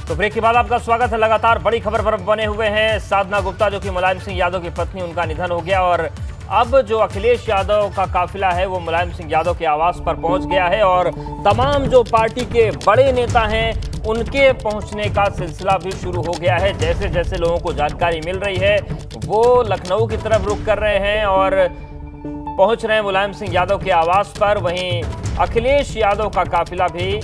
तो ब्रेक के बाद आपका स्वागत है। लगातार बड़ी खबर पर बने हुए हैं। साधना गुप्ता जो कि मुलायम सिंह यादव की पत्नी, उनका निधन हो गया और अब जो अखिलेश यादव का काफिला है वो मुलायम सिंह यादव के आवास पर पहुंच गया है और तमाम जो पार्टी के बड़े नेता हैं उनके पहुंचने का सिलसिला भी शुरू हो गया है। जैसे जैसे लोगों को जानकारी मिल रही है वो लखनऊ की तरफ रुख कर रहे हैं और पहुंच रहे हैं मुलायम सिंह यादव के आवास पर। वहीं अखिलेश यादव का काफिला भी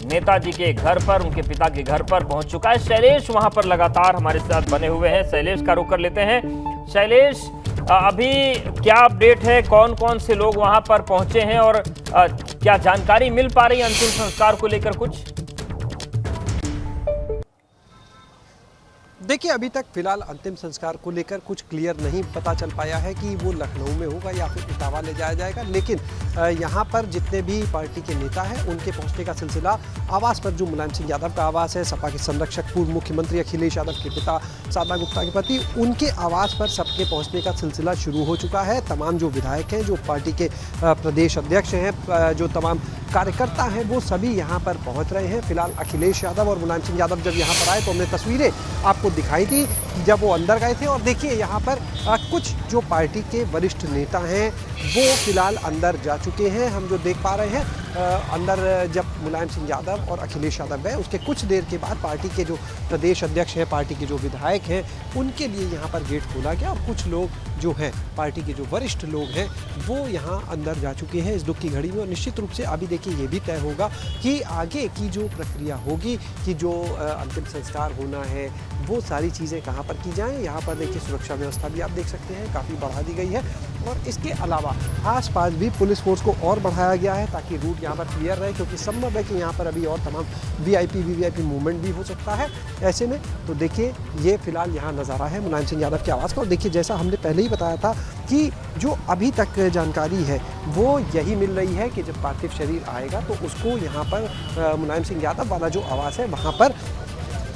नेताजी के घर पर, उनके पिता के घर पर पहुंच चुका है। शैलेश वहां पर लगातार हमारे साथ बने हुए हैं। शैलेश का रुख कर लेते हैं। शैलेश, अभी क्या अपडेट है, कौन कौन से लोग वहां पर पहुंचे हैं और क्या जानकारी मिल पा रही है अंतिम संस्कार को लेकर कुछ? देखिए, अभी तक फिलहाल अंतिम संस्कार को लेकर कुछ क्लियर नहीं पता चल पाया है कि वो लखनऊ में होगा या फिर इटावा ले जाया जाएगा, लेकिन यहाँ पर जितने भी पार्टी के नेता हैं उनके पहुँचने का सिलसिला आवास पर, जो मुलायम सिंह यादव का आवास है, सपा के संरक्षक पूर्व मुख्यमंत्री अखिलेश यादव के पिता साधना गुप्ता के पति, उनके आवास पर सबके पहुँचने का सिलसिला शुरू हो चुका है। तमाम जो विधायक हैं, जो पार्टी के प्रदेश अध्यक्ष हैं, जो तमाम कार्यकर्ता हैं, वो सभी यहाँ पर पहुँच रहे हैं। फिलहाल अखिलेश यादव और मुलायम सिंह यादव जब यहाँ पर आए तो हमने तस्वीरें आपको दिखाई थी जब वो अंदर गए थे। और देखिए, यहाँ पर कुछ जो पार्टी के वरिष्ठ नेता हैं वो फिलहाल अंदर जा चुके हैं। हम जो देख पा रहे हैं, अंदर जब मुलायम सिंह यादव और अखिलेश यादव गए उसके कुछ देर के बाद पार्टी के जो प्रदेश अध्यक्ष हैं, पार्टी के जो विधायक हैं, उनके लिए यहाँ पर गेट खोला गया और कुछ लोग जो हैं, पार्टी के जो वरिष्ठ लोग हैं, वो यहाँ अंदर जा चुके हैं इस दुख की घड़ी में। और निश्चित रूप से अभी देखिए ये भी तय होगा कि आगे की जो प्रक्रिया होगी, कि जो अंतिम संस्कार होना है वो सारी चीज़ें कहाँ पर की जाएँ। यहाँ पर देखिए सुरक्षा व्यवस्था भी आप देख सकते हैं काफ़ी बढ़ा दी गई है और इसके अलावा आसपास भी पुलिस फोर्स को और बढ़ाया गया है ताकि रूट यहाँ पर क्लियर रहे, क्योंकि संभव है कि यहाँ पर अभी और तमाम वीवीआईपी मूवमेंट भी हो सकता है ऐसे में। तो देखिए, ये फिलहाल यहाँ नज़ारा है मुलायम सिंह यादव के आवास का। और देखिए, जैसा हमने पहले ही बताया था कि जो अभी तक जानकारी है वो यही मिल रही है कि जब पार्थिव शरीर आएगा तो उसको यहाँ पर मुलायम सिंह यादव वाला जो आवास है वहाँ पर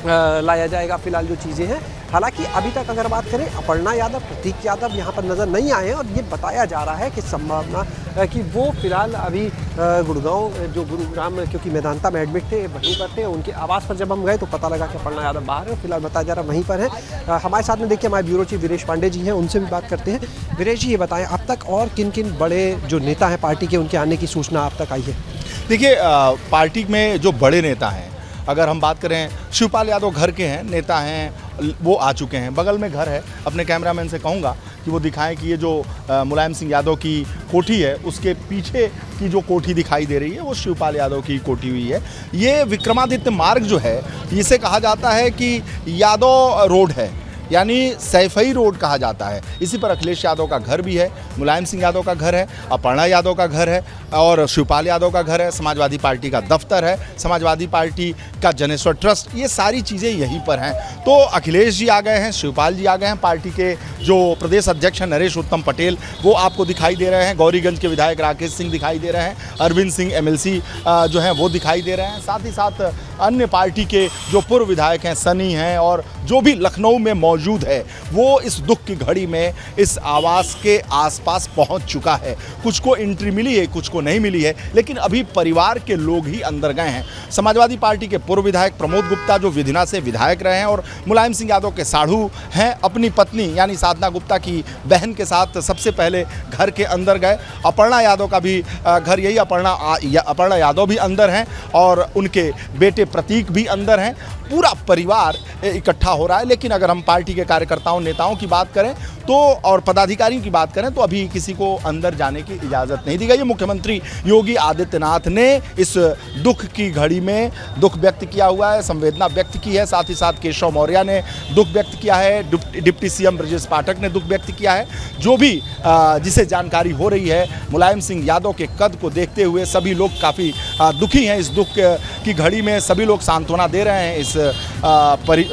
लाया जाएगा। फिलहाल जो चीज़ें हैं, हालांकि अभी तक अगर बात करें, अपर्णा यादव, प्रतीक यादव यहाँ पर नज़र नहीं आए हैं और ये बताया जा रहा है कि संभावना कि वो फिलहाल अभी गुड़गांव, जो गुरुग्राम, क्योंकि मेदांता में एडमिट थे, भटू करते हैं, उनके आवास पर जब हम गए तो पता लगा कि अपर्णा यादव बाहर है। फिलहाल बताया जा रहा वहीं पर है। हमारे साथ में देखिए हमारे ब्यूरो चीफ वीरेश पांडे जी हैं, उनसे भी बात करते हैं। वीरेश जी, ये बताएं अब तक और किन किन बड़े जो नेता हैं पार्टी के, उनके आने की सूचना अब तक आई है? देखिए, पार्टी में जो बड़े नेता हैं, अगर हम बात करें, शिवपाल यादव घर के हैं, नेता हैं, वो आ चुके हैं। बगल में घर है, अपने कैमरामैन से कहूँगा कि वो दिखाएं कि ये जो मुलायम सिंह यादव की कोठी है उसके पीछे की जो कोठी दिखाई दे रही है वो शिवपाल यादव की कोठी हुई है। ये विक्रमादित्य मार्ग जो है, इसे कहा जाता है कि यादव रोड है, यानी सैफई रोड कहा जाता है। इसी पर अखिलेश यादव का घर भी है, मुलायम सिंह यादव का घर है, अपर्णा यादव का घर है और शिवपाल यादव का घर है, समाजवादी पार्टी का दफ्तर है, समाजवादी पार्टी का जनेश्वर ट्रस्ट, ये सारी चीज़ें यहीं पर हैं। तो अखिलेश जी आ गए हैं, शिवपाल जी आ गए हैं, पार्टी के जो प्रदेश अध्यक्ष हैं नरेश उत्तम पटेल वो आपको दिखाई दे रहे हैं, गौरीगंज के विधायक राकेश सिंह दिखाई दे रहे हैं, अरविंद सिंह एमएलसी जो हैं वो दिखाई दे रहे हैं, साथ ही साथ अन्य पार्टी के जो पूर्व विधायक हैं, सनी हैं, और जो भी लखनऊ में मौजूद है वो इस दुख की घड़ी में इस आवास के आसपास पहुंच चुका है। कुछ को एंट्री मिली है, कुछ को नहीं मिली है, लेकिन अभी परिवार के लोग ही अंदर गए हैं। समाजवादी पार्टी के पूर्व विधायक प्रमोद गुप्ता जो विधिना से विधायक रहे हैं और मुलायम सिंह यादव के साढ़ू हैं, अपनी पत्नी यानी साधना गुप्ता की बहन के साथ सबसे पहले घर के अंदर गए। अपर्णा यादव का भी घर यही, अपर्णा यादव भी अंदर हैं और उनके बेटे प्रतीक भी अंदर हैं। पूरा परिवार इकट्ठा हो रहा है। लेकिन अगर हम पार्टी के कार्यकर्ताओं, नेताओं की बात करें तो और पदाधिकारियों की बात करें तो अभी किसी को अंदर जाने की इजाज़त नहीं दी गई है। मुख्यमंत्री योगी आदित्यनाथ ने इस दुख की घड़ी में दुख व्यक्त किया हुआ है, संवेदना व्यक्त की है। साथ ही साथ केशव मौर्य ने दुख व्यक्त किया है, डिप्टी सीएम ब्रजेश पाठक ने दुख व्यक्त किया है। जो भी जिसे जानकारी हो रही है, मुलायम सिंह यादव के कद को देखते हुए सभी लोग काफ़ी दुखी हैं। इस दुख की घड़ी में सभी लोग सांत्वना दे रहे हैं इस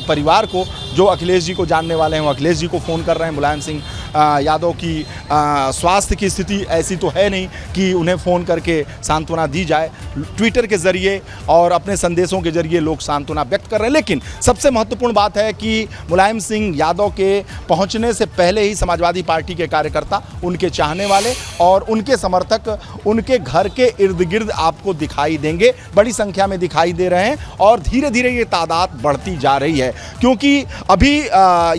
परिवार को। जो अखिलेश जी को जानने वाले हैं वो अखिलेश जी को फ़ोन कर रहे हैं, मुलायम सिंह यादव की स्वास्थ्य की स्थिति ऐसी तो है नहीं कि उन्हें फ़ोन करके सांत्वना दी जाए। ट्विटर के ज़रिए और अपने संदेशों के ज़रिए लोग सांत्वना व्यक्त कर रहे हैं, लेकिन सबसे महत्वपूर्ण बात है कि मुलायम सिंह यादव के पहुंचने से पहले ही समाजवादी पार्टी के कार्यकर्ता, उनके चाहने वाले और उनके समर्थक उनके घर के इर्द गिर्द आपको दिखाई देंगे, बड़ी संख्या में दिखाई दे रहे हैं और धीरे धीरे ये तादाद बढ़ती जा रही है। क्योंकि अभी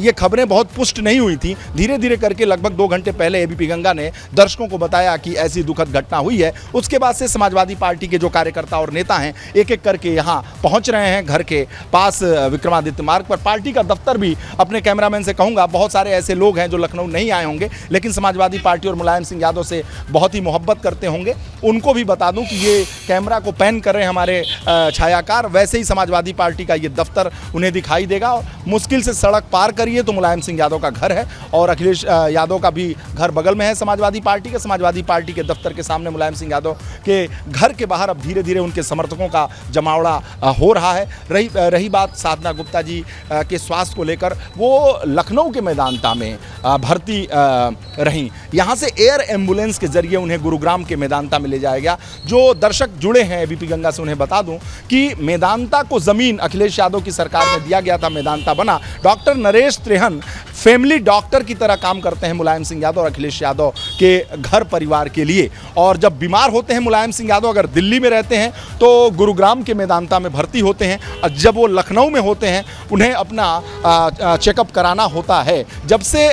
ये खबरें बहुत पुष्ट नहीं हुई थी, धीरे धीरे करके लगभग 2 घंटे पहले एबीपी गंगा ने दर्शकों को बताया कि ऐसी दुखद घटना हुई है। उसके बाद से समाजवादी पार्टी के जो कार्यकर्ता और नेता हैं एक एक करके यहाँ पहुँच रहे हैं घर के पास विक्रमादित्य मार्ग पर। पार्टी का दफ्तर भी, अपने कैमरामैन से कहूँगा, बहुत सारे ऐसे लोग हैं जो लखनऊ नहीं आए होंगे लेकिन समाजवादी पार्टी और मुलायम सिंह यादव से बहुत ही मोहब्बत करते होंगे। उनको भी बता दूं कि ये कैमरा को पैन कर रहे हैं हमारे छायाकार, वैसे ही समाजवादी पार्टी का ये दफ्तर उन्हें दिखाई देगा। और मुश्किल से सड़क पार करिए तो मुलायम सिंह यादव का घर है और अखिलेश यादव का भी घर बगल में है समाजवादी पार्टी के दफ्तर के सामने मुलायम सिंह यादव के घर के बाहर अब धीरे धीरे उनके समर्थकों का जमावड़ा हो रहा है। रही बात साधना गुप्ता जी के स्वास्थ्य को लेकर, वो लखनऊ के मेदांता में भर्ती रहीं। यहाँ से एयर एम्बुलेंस के जरिए उन्हें गुरुग्राम के मेदांता में ले जाया गया। जो दर्शक जुड़े हैं एबीपी गंगा से उन्हें बता दूं कि मेदांता को ज़मीन अखिलेश यादव की सरकार में दिया गया था, मेदांता बना। Doctor Naresh Trehan family doctor की तरह काम करते हैं मुलायम सिंह यादव और अखिलेश यादव के घर परिवार के लिए। और जब बीमार होते हैं मुलायम सिंह यादव, अगर दिल्ली में रहते हैं तो गुरुग्राम के मेदांता में भर्ती होते हैं, और जब वो लखनऊ में होते हैं उन्हें अपना चेकअप कराना होता है। जब से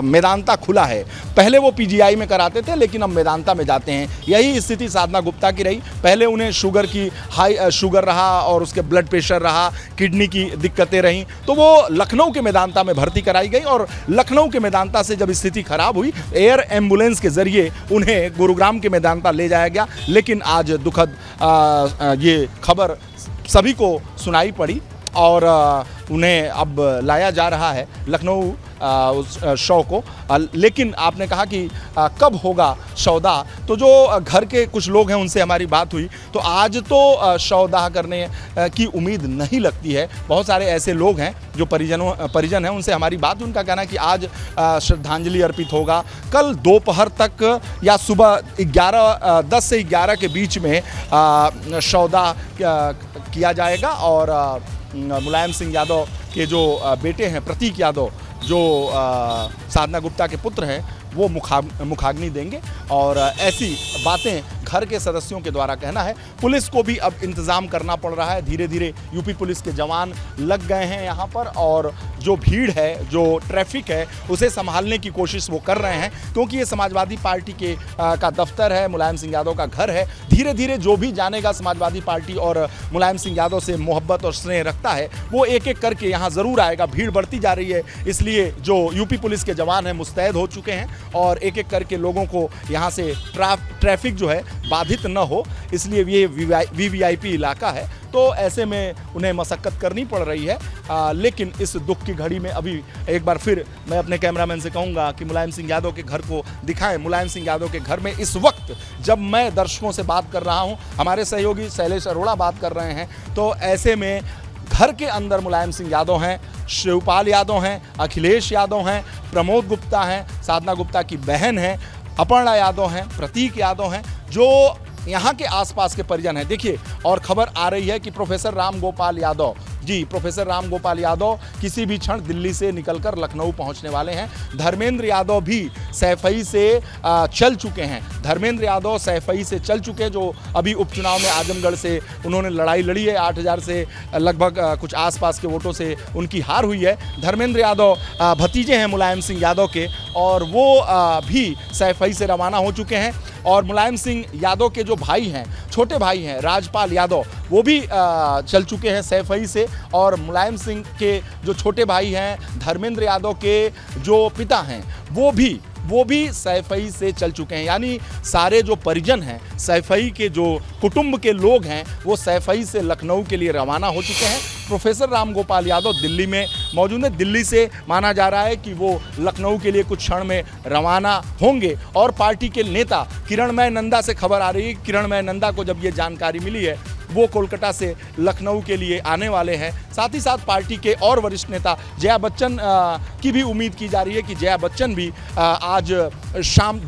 मेदांता खुला है, पहले वो पीजीआई में कराते थे लेकिन अब मेदांता में जाते हैं। यही स्थिति साधना गुप्ता की रही। पहले उन्हें शुगर की हाई शुगर रहा और उसके ब्लड प्रेशर रहा, किडनी की दिक्कतें रहीं, तो वो लखनऊ के मेदांता में भर्ती कराई गई और लखनऊ के मेदांता से जब स्थिति खराब हुई, एयर एम्बुलेंस के जरिए उन्हें गुरुग्राम के मेदांता ले जाया गया। लेकिन आज दुखद ये खबर सभी को सुनाई पड़ी और उन्हें अब लाया जा रहा है लखनऊ उस शव को। लेकिन आपने कहा कि कब होगा शवदाह, तो जो घर के कुछ लोग हैं उनसे हमारी बात हुई तो आज तो शवदाह करने की उम्मीद नहीं लगती है। बहुत सारे ऐसे लोग हैं जो परिजन हैं, उनसे हमारी बात हुई। उनका कहना है कि आज श्रद्धांजलि अर्पित होगा, कल दोपहर तक या सुबह 10 से 11 के बीच में शवदाह किया जाएगा। और मुलायम सिंह यादव के जो बेटे हैं प्रतीक यादव, जो साधना गुप्ता के पुत्र हैं, वो मुखाग्नि देंगे। और ऐसी बातें घर के सदस्यों के द्वारा कहना है। पुलिस को भी अब इंतज़ाम करना पड़ रहा है। धीरे धीरे यूपी पुलिस के जवान लग गए हैं यहाँ पर और जो भीड़ है, जो ट्रैफिक है, उसे संभालने की कोशिश वो कर रहे हैं क्योंकि ये समाजवादी पार्टी के का दफ्तर है, मुलायम सिंह यादव का घर है। धीरे धीरे जो भी जानेगा समाजवादी पार्टी और मुलायम सिंह यादव से मोहब्बत और स्नेह रखता है, वो एक एक करके यहाँ ज़रूर आएगा। भीड़ बढ़ती जा रही है, इसलिए जो यूपी पुलिस के जवान हैं मुस्तैद हो चुके हैं और एक एक करके लोगों को यहाँ से ट्रैफिक जो है बाधित न हो, इसलिए ये वीवीआईपी इलाका है। तो ऐसे में उन्हें मशक्कत करनी पड़ रही है। लेकिन इस दुख की घड़ी में अभी एक बार फिर मैं अपने कैमरामैन से कहूँगा कि मुलायम सिंह यादव के घर को दिखाएं। मुलायम सिंह यादव के घर में इस वक्त जब मैं दर्शकों से बात कर रहा हूँ, हमारे सहयोगी शैलेश अरोड़ा बात कर रहे हैं, तो ऐसे में घर के अंदर मुलायम सिंह यादव हैं, शिवपाल यादव हैं, अखिलेश यादव हैं, प्रमोद गुप्ता हैं, साधना गुप्ता की बहन हैं, अपर्णा यादव हैं, प्रतीक यादव हैं, जो यहाँ के आसपास के परिजन हैं। देखिए, और खबर आ रही है कि प्रोफेसर राम गोपाल यादव किसी भी क्षण दिल्ली से निकलकर लखनऊ पहुंचने वाले हैं। धर्मेंद्र यादव भी सैफई से चल चुके हैं। जो अभी उपचुनाव में आजमगढ़ से उन्होंने लड़ाई लड़ी है, 8000 से लगभग कुछ आसपास के वोटों से उनकी हार हुई है। धर्मेंद्र यादव भतीजे हैं मुलायम सिंह यादव के और वो भी सैफई से रवाना हो चुके हैं। और मुलायम सिंह यादव के जो भाई हैं, छोटे भाई हैं राजपाल यादव, वो भी चल चुके हैं सैफई से। और मुलायम सिंह के जो छोटे भाई हैं धर्मेंद्र यादव के जो पिता हैं, वो भी सैफई से चल चुके हैं। यानी सारे जो परिजन हैं, सैफई के जो कुटुंब के लोग हैं, वो सैफई से लखनऊ के लिए रवाना हो चुके हैं। प्रोफेसर राम गोपाल यादव दिल्ली में मौजूद है। दिल्ली से माना जा रहा है कि वो लखनऊ के लिए कुछ क्षण में रवाना होंगे। और पार्टी के नेता किरणमय नंदा से खबर आ रही है, किरणमय नंदा को जब ये जानकारी मिली है, वो कोलकाता से लखनऊ के लिए आने वाले हैं। साथ ही साथ पार्टी के और वरिष्ठ नेता जया बच्चन की भी उम्मीद की जा रही है कि जया बच्चन भी आज शाम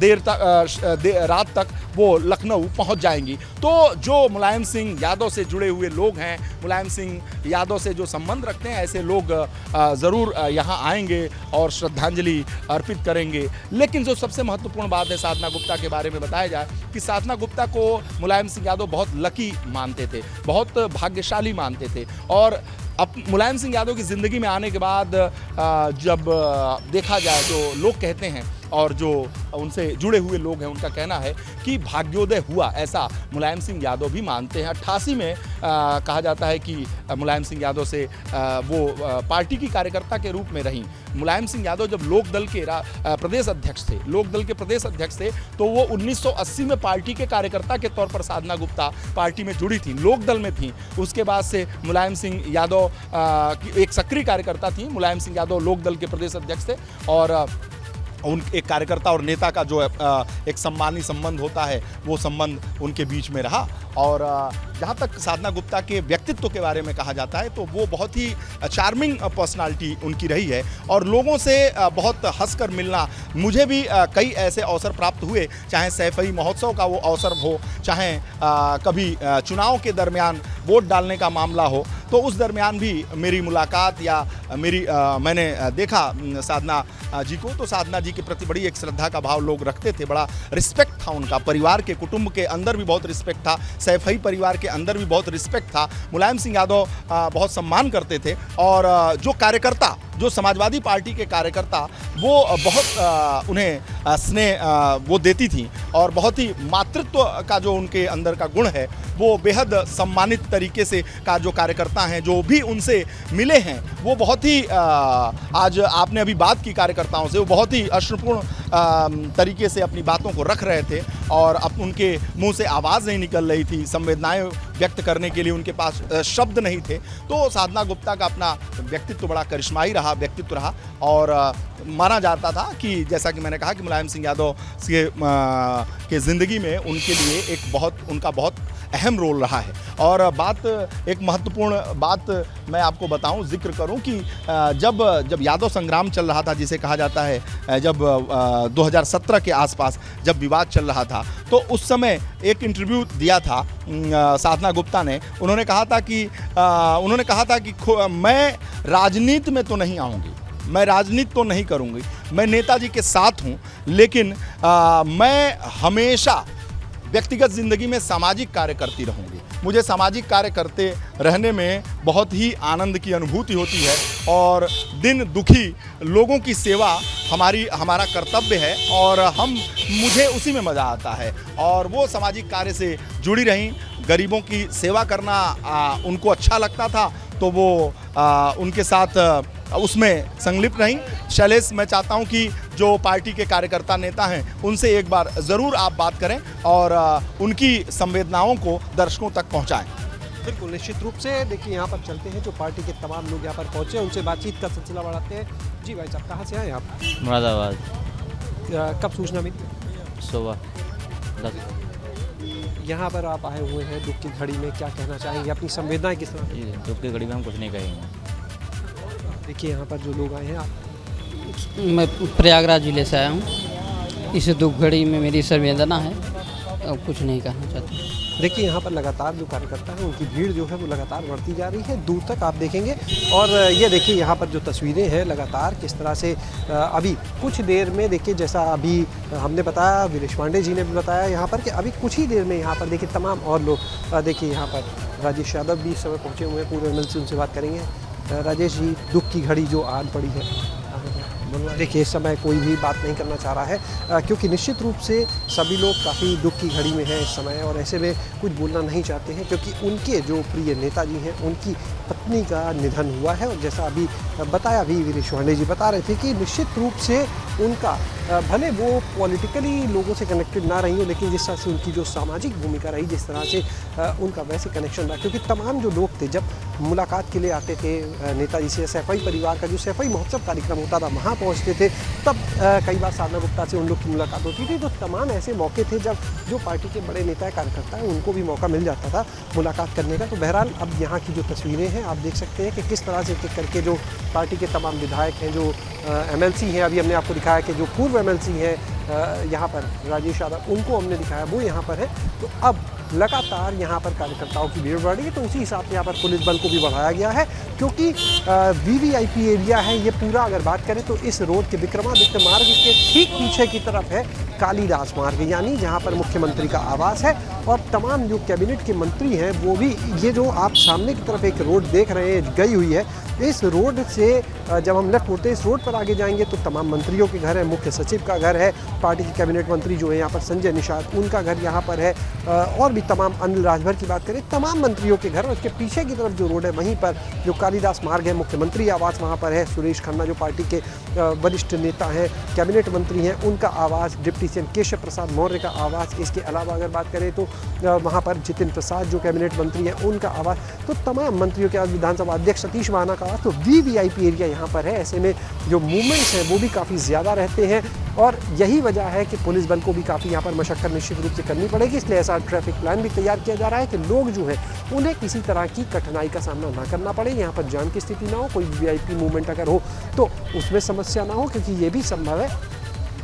रात तक वो लखनऊ पहुंच जाएंगी। तो जो मुलायम सिंह यादव से जुड़े हुए लोग हैं, मुलायम सिंह यादव से जो संबंध रखते हैं, ऐसे लोग ज़रूर यहाँ आएंगे और श्रद्धांजलि अर्पित करेंगे। लेकिन जो सबसे महत्वपूर्ण बात है साधना गुप्ता के बारे में बताया जाए कि साधना गुप्ता को मुलायम सिंह यादव बहुत लकी मानते थे, बहुत भाग्यशाली मानते थे। और अब मुलायम सिंह यादव की ज़िंदगी में आने के बाद जब देखा जाए तो लोग कहते हैं और जो उनसे जुड़े हुए लोग हैं उनका कहना है कि भाग्योदय हुआ, ऐसा मुलायम सिंह यादव भी मानते हैं। 88 में कहा जाता है कि मुलायम सिंह यादव से वो पार्टी की कार्यकर्ता के रूप में रहीं। मुलायम सिंह यादव जब लोकदल के प्रदेश अध्यक्ष थे, लोकदल के प्रदेश अध्यक्ष थे, तो वो 1980 में पार्टी के कार्यकर्ता के तौर पर साधना गुप्ता पार्टी में जुड़ी थी, लोकदल में थी। उसके बाद से मुलायम सिंह यादव एक सक्रिय कार्यकर्ता थी। मुलायम सिंह यादव लोकदल के प्रदेश अध्यक्ष थे और उन एक कार्यकर्ता और नेता का जो एक सम्मानी संबंध होता है वो संबंध उनके बीच में रहा। और जहाँ तक साधना गुप्ता के व्यक्तित्व के बारे में कहा जाता है तो वो बहुत ही चार्मिंग पर्सनालिटी उनकी रही है और लोगों से बहुत हंसकर मिलना। मुझे भी कई ऐसे अवसर प्राप्त हुए, चाहे सैफई महोत्सव का वो अवसर हो, चाहे कभी चुनाव के दरमियान वोट डालने का मामला हो, तो उस दरमियान भी मेरी मुलाकात या मैंने देखा साधना जी को, तो साधना जी के प्रति बड़ी एक श्रद्धा का भाव लोग रखते थे, बड़ा रिस्पेक्ट था उनका। परिवार के कुटुंब के अंदर भी बहुत रिस्पेक्ट था, सैफई परिवार के अंदर भी बहुत रिस्पेक्ट था। मुलायम सिंह यादव बहुत सम्मान करते थे और जो कार्यकर्ता, जो समाजवादी पार्टी के कार्यकर्ता, वो बहुत उन्हें स्नेह वो देती थी और बहुत ही मातृत्व का जो उनके अंदर का गुण है वो बेहद सम्मानित तरीके से का जो कार्यकर्ता हैं, जो भी उनसे मिले हैं, वो बहुत ही आज आपने अभी बात की कार्यकर्ताओं से, वो बहुत ही अश्रुपूर्ण तरीके से अपनी बातों को रख रहे थे और अब उनके मुंह से आवाज़ नहीं निकल रही थी, संवेदनाएं व्यक्त करने के लिए उनके पास शब्द नहीं थे। तो साधना गुप्ता का अपना व्यक्तित्व बड़ा करिश्माई रहा, व्यक्तित्व रहा और माना जाता था कि जैसा कि मैंने कहा कि मुलायम सिंह यादव के ज़िंदगी में उनके लिए उनका बहुत अहम रोल रहा है। और एक महत्वपूर्ण बात मैं आपको बताऊं, जिक्र करूं कि जब यादव संग्राम चल रहा था, जिसे कहा जाता है, जब 2017 के आसपास जब विवाद चल रहा था, तो उस समय एक इंटरव्यू दिया था साधना गुप्ता ने। उन्होंने कहा था कि मैं राजनीति में तो नहीं आऊँगी, मैं राजनीति तो नहीं करूँगी, मैं नेताजी के साथ हूँ, लेकिन मैं हमेशा व्यक्तिगत ज़िंदगी में सामाजिक कार्य करती रहूँगी। मुझे सामाजिक कार्य करते रहने में बहुत ही आनंद की अनुभूति होती है और दिन दुखी लोगों की सेवा हमारा कर्तव्य है और मुझे उसी में मज़ा आता है। और वो सामाजिक कार्य से जुड़ी रहीं, गरीबों की सेवा करना उनको अच्छा लगता था, तो वो उनके साथ उसमें संलिप्त रहीं। शैलेश, मैं चाहता हूं कि जो पार्टी के कार्यकर्ता नेता हैं उनसे एक बार ज़रूर आप बात करें और उनकी संवेदनाओं को दर्शकों तक पहुंचाएं। बिल्कुल, निश्चित रूप से। देखिए, यहाँ पर चलते हैं, जो पार्टी के तमाम लोग यहाँ पर पहुँचे, उनसे बातचीत का सिलसिला बढ़ाते हैं। जी भाई साहब, कहाँ से आए आप? मुरादाबाद। कब सूचना मिली? सुबह 10। यहाँ पर आप आए हुए हैं दुख की घड़ी में, क्या कहना चाहेंगे? अपनी संवेदनाएं किस तरह? जी, दुख की घड़ी में हम कुछ नहीं कहेंगे। देखिए, यहाँ पर जो लोग आए हैं, आप? मैं प्रयागराज जिले से आया हूँ। इस दुख घड़ी में मेरी संवेदना है, अब कुछ नहीं कहना चाहता। देखिए, यहाँ पर लगातार जो कार्यकर्ता हैं उनकी भीड़ जो है वो लगातार बढ़ती जा रही है, दूर तक आप देखेंगे। और ये देखिए, यहाँ पर जो तस्वीरें हैं लगातार किस तरह से अभी कुछ देर में, देखिए जैसा अभी हमने बताया, वीरेश पांडे जी ने भी बताया यहाँ पर कि अभी कुछ ही देर में यहाँ पर देखिए तमाम और लोग, देखिए यहाँ पर राजेश यादव भी इस समय पहुँचे हुए हैं, पूरे एमएल से उनसे बात करेंगे। राजेश जी, दुख की घड़ी जो आन पड़ी है, देखिए इस समय कोई भी बात नहीं करना चाह रहा है क्योंकि निश्चित रूप से सभी लोग काफ़ी दुख की घड़ी में हैं इस समय और ऐसे में कुछ बोलना नहीं चाहते हैं क्योंकि उनके जो प्रिय नेताजी हैं उनकी पत्नी का निधन हुआ है। और जैसा अभी बताया, भी वीरेश पांडे जी बता रहे थे कि निश्चित रूप से उनका भले वो पॉलिटिकली लोगों से कनेक्टेड ना रही हो, लेकिन जिस तरह से उनकी जो सामाजिक भूमिका रही, जिस तरह से उनका वैसे कनेक्शन रहा, क्योंकि तमाम जो लोग थे जब मुलाकात के लिए आते थे नेताजी से, सैफई परिवार का जो सैफई महोत्सव कार्यक्रम होता था वहाँ पहुंचते थे तब कई बार साधना गुप्ता से उन लोग की मुलाकात होती थी। तो तमाम ऐसे मौके थे जब जो पार्टी के बड़े नेता कार्यकर्ता हैं उनको भी मौका मिल जाता था मुलाकात करने का। तो बहरहाल अब यहाँ की जो तस्वीरें हैं आप देख सकते हैं कि किस तरह से एक करके जो पार्टी के तमाम विधायक हैं, जो MLC हैं, अभी हमने आपको दिखाया कि जो पूर्व MLC हैं यहाँ पर राजेश यादव, उनको हमने दिखाया वो यहाँ पर है। तो अब लगातार यहाँ पर कार्यकर्ताओं की भीड़ बढ़ रही है। तो उसी हिसाब से यहाँ पर पुलिस बल को भी बढ़ाया गया है क्योंकि VVIP एरिया है ये पूरा। अगर बात करें तो इस रोड के विक्रमादित्य मार्ग के ठीक पीछे की तरफ है कालीदास मार्ग, यानी जहाँ पर मुख्यमंत्री का आवास है और तमाम जो कैबिनेट के मंत्री हैं वो भी, ये जो आप सामने की तरफ एक रोड देख रहे हैं गई हुई है, इस रोड से जब हम लेफ्ट होते हैं इस रोड पर आगे जाएंगे तो तमाम मंत्रियों के घर है, मुख्य सचिव का घर है, पार्टी के कैबिनेट मंत्री जो है यहाँ पर संजय निषाद उनका घर यहाँ पर है, और भी तमाम अनिल राजभर की बात करें तमाम मंत्रियों के घर। और उसके पीछे की तरफ जो रोड है वहीं पर जो कालीदास मार्ग है, मुख्यमंत्री आवास वहाँ पर है, सुरेश खन्ना जो पार्टी के वरिष्ठ नेता हैं, कैबिनेट मंत्री हैं, उनका आवास, डिप्टी सीएम केशव प्रसाद मौर्य का आवास। इसके अलावा अगर बात करें तो वहाँ पर जितिन प्रसाद जो कैबिनेट मंत्री हैं उनका आवास। तो तमाम मंत्रियों के आवास, विधानसभा अध्यक्ष सतीश महाना का आवास। तो VVIP एरिया यहाँ पर है। ऐसे में जो मूवमेंट्स हैं वो भी काफ़ी ज़्यादा रहते हैं और यही वजह है कि पुलिस बल को भी काफ़ी यहाँ पर मशक्कत निश्चित रूप से करनी पड़ेगी। इसलिए ऐसा ट्रैफिक प्लान भी तैयार किया जा रहा है कि लोग जो है उन्हें किसी तरह की कठिनाई का सामना ना करना पड़े, यहाँ पर जाम की स्थिति ना हो, कोई VIP मूवमेंट अगर हो तो उसमें समस्या ना हो, क्योंकि ये भी संभव है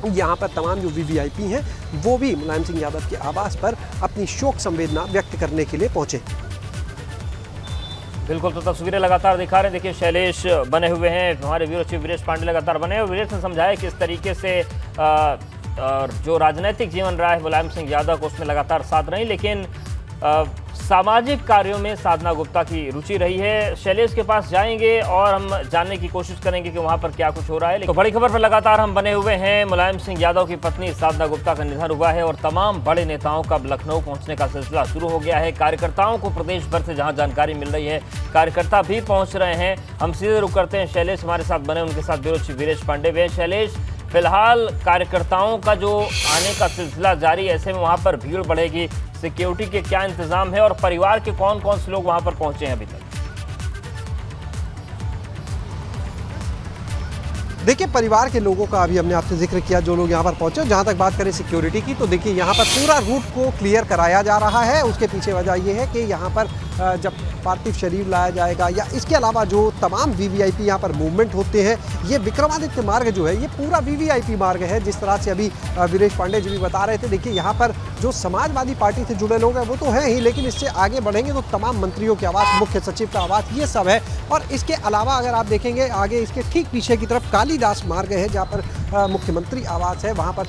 यहाँ पर तमाम जो VVIP हैं वो भी मुलायम सिंह यादव के आवास पर अपनी शोक संवेदना व्यक्त करने के लिए पहुँचे। बिल्कुल, तो तस्वीरें लगातार दिखा रहे हैं। देखिए शैलेश बने हुए हैं, हमारे ब्यूरो चीफ वीरेश पांडे लगातार बने हुए। वीरेश ने समझाया किस तरीके से जो राजनीतिक जीवन रहा है मुलायम सिंह यादव को उसमें लगातार साथ रही, लेकिन सामाजिक कार्यों में साधना गुप्ता की रुचि रही है। शैलेश के पास जाएंगे और हम जानने की कोशिश करेंगे कि वहां पर क्या कुछ हो रहा है। तो बड़ी खबर पर लगातार हम बने हुए हैं। मुलायम सिंह यादव की पत्नी साधना गुप्ता का निधन हुआ है और तमाम बड़े नेताओं का लखनऊ पहुंचने का सिलसिला शुरू हो गया है। कार्यकर्ताओं को प्रदेश भर से जहां जानकारी मिल रही है कार्यकर्ता भी पहुंच रहे हैं। हम सीधे रुक करते हैं, शैलेश हमारे साथ बने, उनके साथ ब्यूरो चीफ वीरेश पांडे वे। शैलेश, फिलहाल कार्यकर्ताओं का जो आने का सिलसिला जारी, ऐसे में वहां पर भीड़ बढ़ेगी, सिक्योरिटी के क्या इंतजाम है और परिवार के कौन कौन से लोग वहां पर पहुंचे हैं अभी तक? देखिए परिवार के लोगों का अभी हमने आपसे जिक्र किया जो लोग यहाँ पर पहुंचे। जहाँ तक बात करें सिक्योरिटी की तो देखिए यहाँ पर पूरा रूट को क्लियर कराया जा रहा है। उसके पीछे वजह ये है कि यहाँ पर जब पार्थिव शरीर लाया जाएगा या इसके अलावा जो तमाम VVIP यहाँ पर मूवमेंट होते हैं, ये विक्रमादित्य मार्ग जो है ये पूरा VVIP मार्ग है। जिस तरह से अभी वीरेश पांडे जी भी बता रहे थे, देखिए यहाँ पर जो समाजवादी पार्टी से जुड़े लोग हैं वो तो हैं ही, लेकिन इससे आगे बढ़ेंगे तो तमाम मंत्रियों के आवास, मुख्य सचिव का आवास, ये सब है। और इसके अलावा अगर आप देखेंगे आगे इसके ठीक पीछे की तरफ कालीदास मार्ग है जहाँ पर मुख्यमंत्री आवास है, वहाँ पर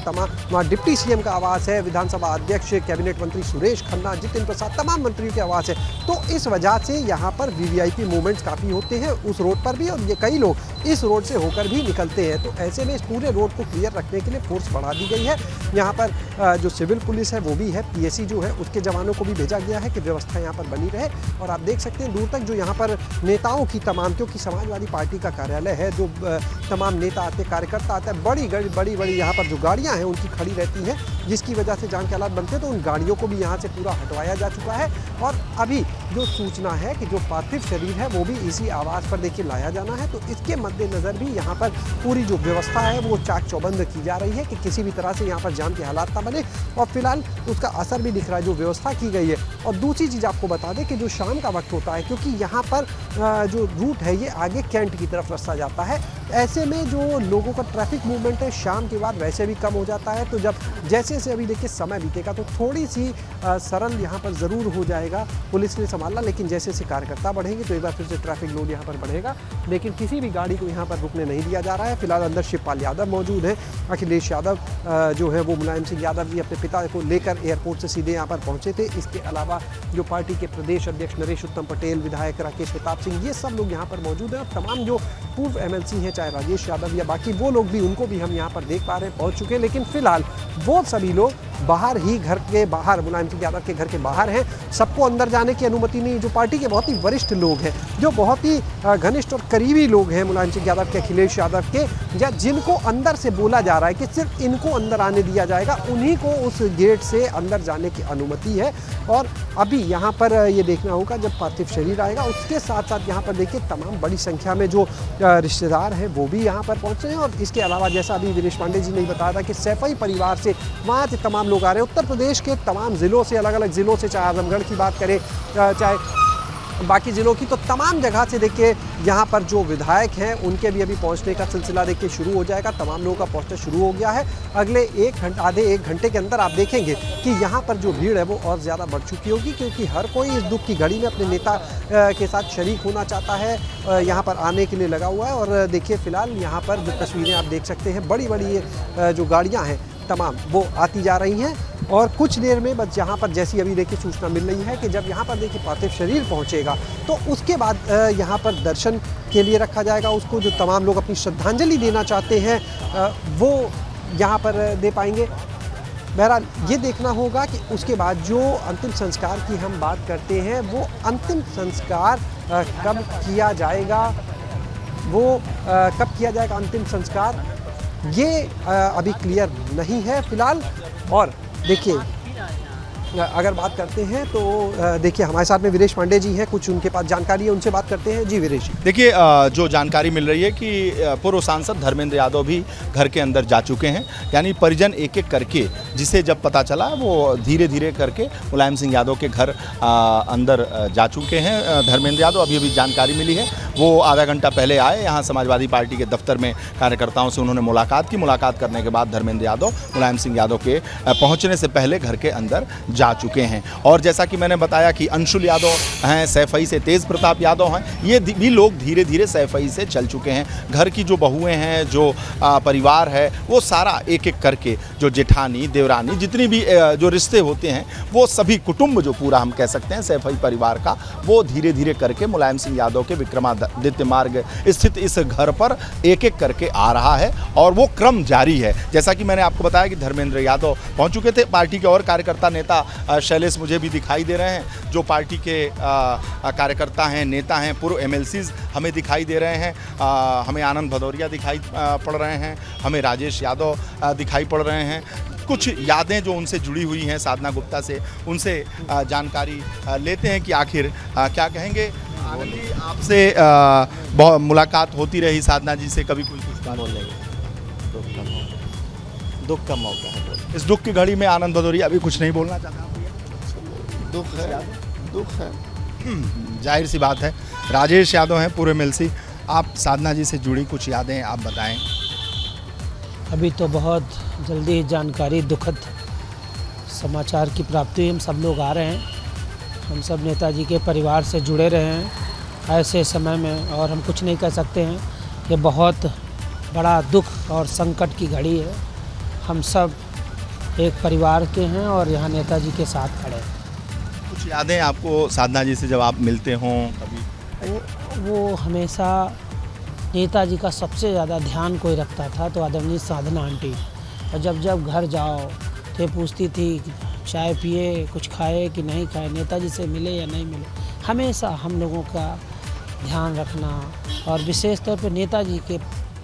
वहाँ डिप्टी CM का आवास है, विधानसभा अध्यक्ष, कैबिनेट मंत्री सुरेश खन्ना, जितिन प्रसाद, तमाम मंत्रियों के आवास है। तो इस वजह से यहाँ पर VVIP मूवमेंट्स काफ़ी होते हैं उस रोड पर भी, और ये कई लोग इस रोड से होकर भी निकलते हैं। तो ऐसे में इस पूरे रोड को क्लियर रखने के लिए फोर्स बढ़ा दी गई है। यहाँ पर जो सिविल पुलिस है वो भी है, PSC जो है उसके जवानों को भी भेजा गया है कि व्यवस्था यहाँ पर बनी रहे। और आप देख सकते हैं दूर तक जो यहाँ पर नेताओं की तमाम, क्योंकि समाजवादी पार्टी का कार्यालय है, जो तमाम नेता आते, कार्यकर्ता आते हैं, बड़ी यहाँ पर जो गाड़ियाँ हैं उनकी खड़ी रहती हैं, जिसकी वजह से जान के हालात बनते हैं। तो उन गाड़ियों को भी यहाँ से पूरा हटवाया जा चुका है। और अभी जो सूचना है कि जो पार्थिव शरीर है वो भी इसी आवास पर देखिए लाया जाना है। तो इसके मद्देनज़र भी यहाँ पर पूरी जो व्यवस्था है वो चाक चौबंद की जा रही है कि किसी भी तरह से यहाँ पर जाम के हालात ना बने। और फिलहाल उसका असर भी दिख रहा है जो व्यवस्था की गई है। और दूसरी चीज़ आपको बता दें कि जो शाम का वक्त होता है, क्योंकि यहाँ पर जो रूट है ये आगे कैंट की तरफ रास्ता जाता है, ऐसे में जो लोगों का ट्रैफिक मूवमेंट है शाम के बाद वैसे भी कम हो जाता है। तो जब जैसे जैसे अभी देखिए समय बीतेगा तो थोड़ी सी सरल यहाँ पर ज़रूर हो जाएगा, पुलिस ने संभालना, लेकिन जैसे जैसे कार्यकर्ता बढ़ेंगे तो एक बार फिर से ट्रैफिक लोड यहाँ पर बढ़ेगा। लेकिन किसी भी गाड़ी को यहाँ पर रुकने नहीं दिया जा रहा है। फिलहाल अंदर शिवपाल यादव मौजूद हैं। अखिलेश यादव जो है वो मुलायम सिंह यादव जी अपने पिता को लेकर एयरपोर्ट से सीधे यहाँ पर पहुँचे थे। इसके अलावा जो पार्टी के प्रदेश अध्यक्ष नरेश उत्तम पटेल, विधायक राकेश प्रताप सिंह, ये सब लोग यहाँ पर मौजूद हैं। और तमाम जो पूर्व MLC हैं, चाहे राजेश यादव या बाकी वो लोग भी, उनको भी हम यहाँ पर देख पा रहे हैं पहुँच चुके हैं। लेकिन फिलहाल वो सभी लोग बाहर ही, घर के बाहर, मुलायम सिंह यादव के घर के बाहर हैं। सबको अंदर जाने की अनुमति नहीं। जो पार्टी के बहुत ही वरिष्ठ लोग हैं, जो बहुत ही घनिष्ठ और करीबी लोग हैं मुलायम सिंह यादव के, अखिलेश यादव के, या जिनको अंदर से बोला जा रहा है कि सिर्फ इनको अंदर आने दिया जाएगा, उन्हीं को उस गेट से अंदर जाने की अनुमति है। और अभी यहाँ पर ये देखना होगा जब पार्थिव शरीर आएगा, उसके साथ साथ यहाँ पर देखिए तमाम बड़ी संख्या में जो रिश्तेदार हैं वो भी यहाँ पर पहुँचे हैं। और इसके अलावा जैसा अभी विनेश पांडे जी ने बताया था कि सैफई परिवार से वहाँ से तमाम लोग आ रहे हैं, उत्तर प्रदेश के तमाम ज़िलों से, अलग अलग ज़िलों से, चाहे आजमगढ़ की बात करें चाहे बाकी ज़िलों की, तो तमाम जगह से देखिए यहाँ पर जो विधायक हैं उनके भी अभी पहुँचने का सिलसिला देखिए शुरू हो जाएगा। तमाम लोगों का पहुँचना शुरू हो गया है। अगले आधे एक घंटे के अंदर आप देखेंगे कि यहाँ पर जो भीड़ है वो और ज़्यादा बढ़ चुकी होगी, क्योंकि हर कोई इस दुख की घड़ी में अपने नेता के साथ शरीक होना चाहता है, यहाँ पर आने के लिए लगा हुआ है। और देखिए फ़िलहाल यहाँ पर जो तस्वीरें आप देख सकते हैं, बड़ी बड़ी जो गाड़ियाँ हैं तमाम वो आती जा रही हैं। और कुछ देर में बस यहाँ पर जैसी अभी देखिए सूचना मिल रही है कि जब यहाँ पर देखिए पार्थिव शरीर पहुँचेगा तो उसके बाद यहाँ पर दर्शन के लिए रखा जाएगा उसको। जो तमाम लोग अपनी श्रद्धांजलि देना चाहते हैं वो यहाँ पर दे पाएंगे। बहरहाल ये देखना होगा कि उसके बाद जो अंतिम संस्कार की हम बात करते हैं, वो अंतिम संस्कार कब किया जाएगा, कब किया जाएगा अंतिम संस्कार, ये अभी क्लियर नहीं है फ़िलहाल। और देखिए अगर बात करते हैं तो देखिए हमारे साथ में विनेश पांडे जी हैं, कुछ उनके पास जानकारी है, उनसे बात करते हैं। जी विनेश जी। देखिए जो जानकारी मिल रही है कि पूर्व सांसद धर्मेंद्र यादव भी घर के अंदर जा चुके हैं, यानी परिजन एक एक करके, जिसे जब पता चला वो धीरे धीरे करके मुलायम सिंह यादव के घर अंदर जा चुके हैं। धर्मेंद्र यादव अभी अभी जानकारी मिली है, वो आधा घंटा पहले आए यहाँ समाजवादी पार्टी के दफ्तर में, कार्यकर्ताओं से उन्होंने मुलाकात की। मुलाकात करने के बाद धर्मेंद्र यादव मुलायम सिंह यादव के पहुँचने से पहले घर के अंदर जा चुके हैं। और जैसा कि मैंने बताया कि अंशुल यादव हैं, सैफई से तेज प्रताप यादव हैं, ये भी लोग धीरे धीरे सैफई से चल चुके हैं। घर की जो बहुएं हैं, जो परिवार है, वो सारा एक एक करके, जो जेठानी देवरानी जितनी भी जो रिश्ते होते हैं, वो सभी कुटुंब जो पूरा हम कह सकते हैं सैफई परिवार का, वो धीरे धीरे करके मुलायम सिंह यादव के विक्रमादित्य मार्ग स्थित इस घर पर एक एक करके आ रहा है। और वो क्रम जारी है। जैसा कि मैंने आपको बताया कि धर्मेंद्र यादव पहुंच चुके थे। पार्टी के और कार्यकर्ता नेता शैलेश मुझे भी दिखाई दे रहे हैं, जो पार्टी के कार्यकर्ता हैं, नेता हैं, पूर्व MLCs हमें दिखाई दे रहे हैं। हमें आनंद भदौरिया दिखाई पड़ रहे हैं, हमें राजेश यादव दिखाई पड़ रहे हैं। कुछ यादें जो उनसे जुड़ी हुई हैं साधना गुप्ता से, उनसे जानकारी लेते हैं कि आखिर क्या कहेंगे। आनंद जी, आपसे मुलाकात होती रही साधना जी से, कभी कोई कुछ बात दुख का मौका है। इस दुख की घड़ी में आनंद भदौरिया अभी कुछ नहीं बोलना चाहता? दुख है। जाहिर सी बात है। राजेश यादव हैं पूर्व MLC, आप साधना जी से जुड़ी कुछ यादें आप बताएं। अभी तो बहुत जल्दी ही जानकारी, दुखद समाचार की प्राप्ति हुई। हम सब लोग आ रहे हैं, हम सब नेताजी के परिवार से जुड़े रहे हैं ऐसे समय में, और हम कुछ नहीं कर सकते हैं। ये बहुत बड़ा दुख और संकट की घड़ी है। हम सब एक परिवार के हैं और यहाँ नेताजी के साथ खड़े हैं। कुछ यादें आपको साधना जी से जब आप मिलते हों कभी? वो हमेशा नेताजी का सबसे ज़्यादा ध्यान कोई रखता था तो आदरणीय साधना आंटी। और जब जब घर जाओ तो पूछती थी चाय पिए, कुछ खाए कि नहीं खाए, नेताजी से मिले या नहीं मिले। हमेशा हम लोगों का ध्यान रखना, और विशेष तौर पर नेताजी के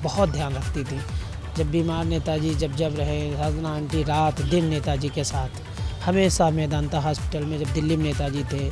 बहुत ध्यान रखती थी। जब बीमार नेताजी जब रहे, साधना आंटी रात दिन नेताजी के साथ, हमेशा मेदांता हॉस्पिटल में, जब दिल्ली में नेताजी थे,